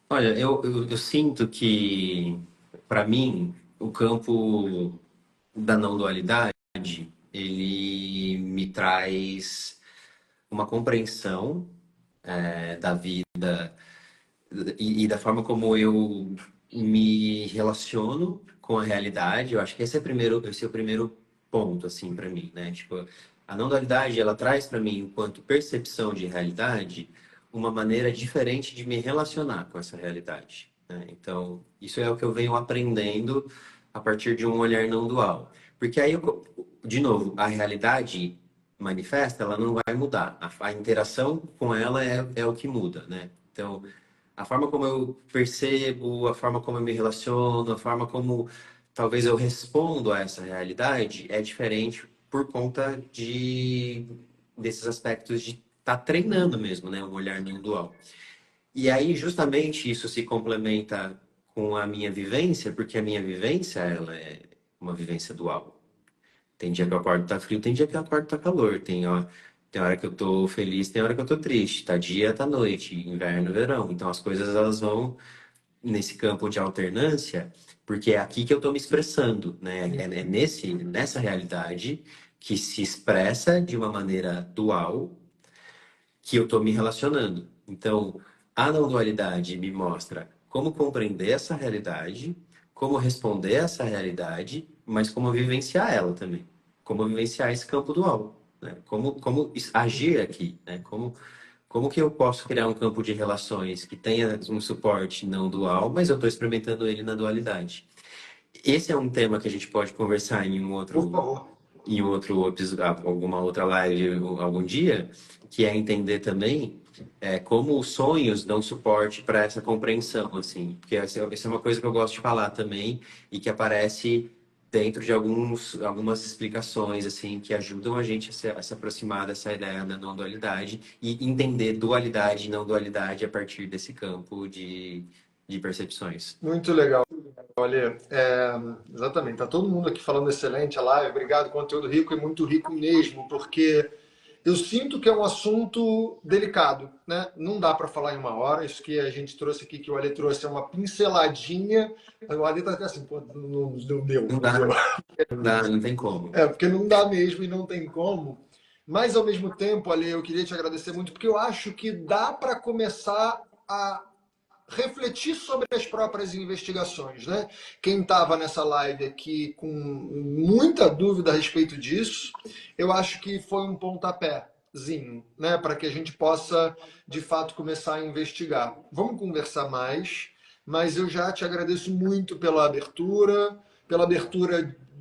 Olha, eu sinto que, para mim, o campo da não dualidade, ele me traz uma compreensão da vida e da forma como eu me relaciono com a realidade. Eu acho que esse é o primeiro ponto, assim, para mim, né? Tipo, a não dualidade, ela traz para mim, enquanto percepção de realidade, uma maneira diferente de me relacionar com essa realidade, né? Então, isso é o que eu venho aprendendo a partir de um olhar não dual. Porque aí, de novo, a realidade manifesta, ela não vai mudar. A interação com ela é o que muda, né? Então, a forma como eu percebo, a forma como eu me relaciono, a forma como talvez eu respondo a essa realidade é diferente por conta desses aspectos de estar treinando mesmo, né? Um olhar não dual. E aí, justamente, isso se complementa com a minha vivência, porque a minha vivência, ela é uma vivência dual. Tem dia que eu acordo tá frio, tem dia que eu acordo tá calor. Tem hora que eu tô feliz, tem hora que eu tô triste. Tá dia, tá noite, inverno, verão. Então as coisas elas vão nesse campo de alternância, porque é aqui que eu tô me expressando, né? Nessa realidade que se expressa de uma maneira dual que eu tô me relacionando. Então, a não dualidade me mostra como compreender essa realidade, como responder a essa realidade, mas como vivenciar ela também. Como vivenciar esse campo dual, né? Como agir aqui, né? Como que eu posso criar um campo de relações que tenha um suporte não dual, mas eu estou experimentando ele na dualidade. Esse é um tema que a gente pode conversar Por favor. em um outro episódio, alguma outra live algum dia, que é entender também como os sonhos dão suporte para essa compreensão, assim, porque essa é uma coisa que eu gosto de falar também e que aparece dentro de algumas explicações, assim, que ajudam a gente a se aproximar dessa ideia da não dualidade e entender dualidade e não dualidade a partir desse campo de percepções. Muito legal. Olha, exatamente. Tá todo mundo aqui falando excelente a live. Obrigado, conteúdo rico e muito rico mesmo, porque eu sinto que é um assunto delicado, né? Não dá para falar em uma hora. Isso que a gente trouxe aqui, que o Ale trouxe, é uma pinceladinha. O Ale tá até assim, pô, não deu, Não não dá, deu. não dá, não tem como. Porque não dá mesmo e não tem como. Mas, ao mesmo tempo, Ale, eu queria te agradecer muito, porque eu acho que dá para começar a refletir sobre as próprias investigações, né? Quem estava nessa live aqui com muita dúvida a respeito disso, eu acho que foi um pontapézinho, né? Para que a gente possa, de fato, começar a investigar. Vamos conversar mais, mas eu já te agradeço muito pela abertura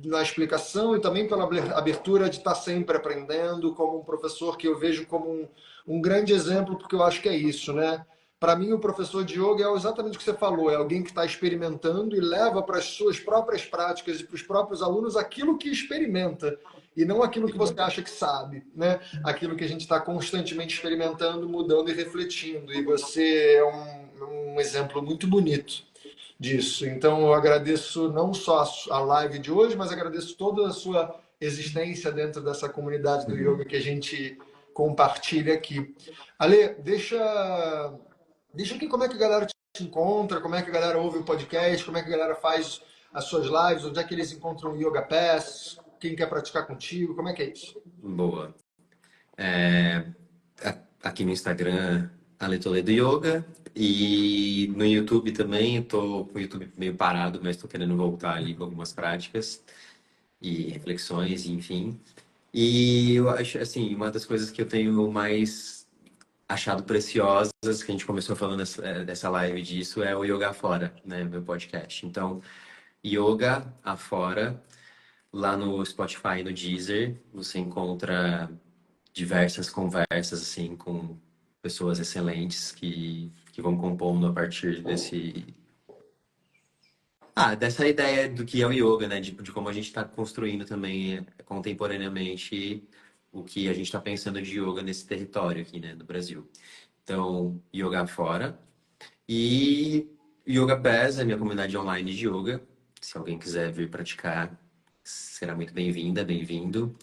na explicação e também pela abertura de estar sempre aprendendo, como um professor que eu vejo como um grande exemplo, porque eu acho que é isso, né? Para mim, o professor de yoga é exatamente o que você falou, é alguém que está experimentando e leva para as suas próprias práticas e para os próprios alunos aquilo que experimenta e não aquilo que você acha que sabe, né? Aquilo que a gente está constantemente experimentando, mudando e refletindo. E você é um exemplo muito bonito disso. Então, eu agradeço não só a live de hoje, mas agradeço toda a sua existência dentro dessa comunidade do yoga que a gente compartilha aqui. Ale, deixa aqui como é que a galera te encontra, como é que a galera ouve o podcast, como é que a galera faz as suas lives? Onde é que eles encontram o Yoga Pass? Quem quer praticar contigo? Como é que é isso? Boa. É, aqui no Instagram, Ale Toledo Yoga. E no YouTube também, eu tô com o YouTube meio parado, mas tô querendo voltar ali com algumas práticas e reflexões, enfim. E eu acho, assim, uma das coisas que eu tenho mais achado preciosas, que a gente começou falando dessa live disso, é o Yoga Afora, né, meu podcast. Então, Yoga Afora, lá no Spotify e no Deezer, você encontra diversas conversas, assim, com pessoas excelentes que vão compondo a partir dessa ideia do que é o yoga, né? De como a gente está construindo também contemporaneamente o que a gente está pensando de yoga nesse território aqui, né, no Brasil. Então, Yoga Fora. E Yoga Pass é a minha comunidade online de yoga. Se alguém quiser vir praticar, será muito bem-vinda, bem-vindo.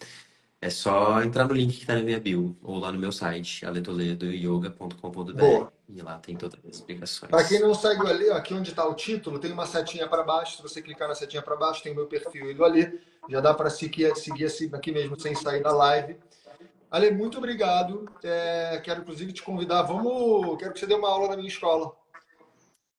É só entrar no link que está na minha bio, ou lá no meu site, aletoledoyoga.com.br. Boa. E lá tem todas as Para quem explicações. não segue o Alê, aqui onde está o título, tem uma setinha para baixo. Se você clicar na setinha para baixo, tem o meu perfil e do Alê. Já dá para seguir aqui mesmo sem sair da live. Ale, muito obrigado. Quero, inclusive, te convidar. Quero que você dê uma aula na minha escola.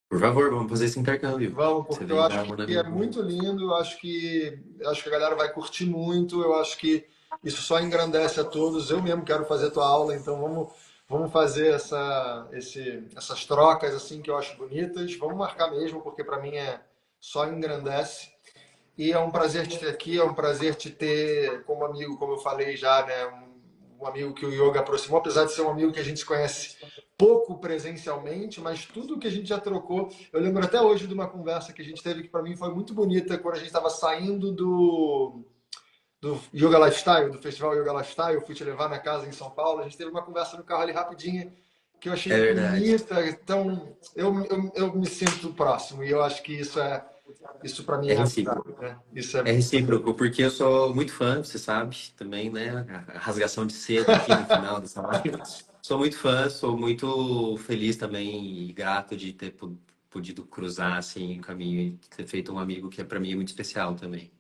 Por favor, vamos fazer esse intercâmbio. Vamos, Você porque eu vem acho dar uma na que é minha. muito lindo. Eu acho que a galera vai curtir muito. Eu acho que isso só engrandece a todos. Eu mesmo quero fazer tua aula, então vamos fazer essas trocas assim que eu acho bonitas. Vamos marcar mesmo, porque para mim só engrandece. E é um prazer te ter aqui, é um prazer te ter como amigo, como eu falei já, né? Um amigo que o yoga aproximou, apesar de ser um amigo que a gente se conhece pouco presencialmente, mas tudo que a gente já trocou. Eu lembro até hoje de uma conversa que a gente teve que para mim foi muito bonita, quando a gente estava saindo do Yoga Lifestyle, do Festival Yoga Lifestyle. Eu fui te levar na casa em São Paulo. A gente teve uma conversa no carro ali rapidinha que eu achei É verdade. bonita. Então, eu me sinto próximo e eu acho que isso para mim É é amizade, recíproco. né? Isso é É recíproco, porque eu sou muito fã, você sabe, também, né? A rasgação de seda aqui no final dessa live. Sou muito fã, sou muito feliz também e grato de ter podido cruzar assim o caminho e ter feito um amigo que para mim é muito especial também.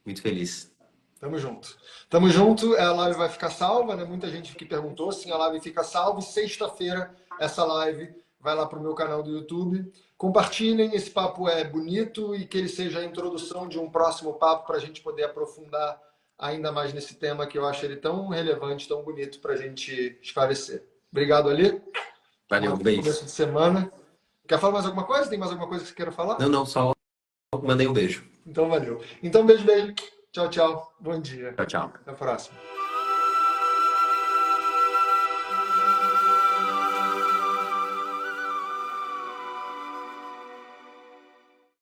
Muito feliz. Tamo junto. Tamo junto. A live vai ficar salva, né? Muita gente que perguntou. Sim, a live fica salva. E sexta-feira, essa live vai lá pro meu canal do YouTube. Compartilhem. Esse papo é bonito e que ele seja a introdução de um próximo papo para a gente poder aprofundar ainda mais nesse tema que eu acho ele tão relevante, tão bonito para a gente esclarecer. Obrigado, Ali. Um Valeu, um ótimo beijo. começo de semana. Quer falar mais alguma coisa? Tem mais alguma coisa que você queira falar? Não, não, só mandei um beijo. Então, valeu. Então, beijo, beijo. Tchau, tchau. Bom dia. Tchau, tchau. Até a próxima.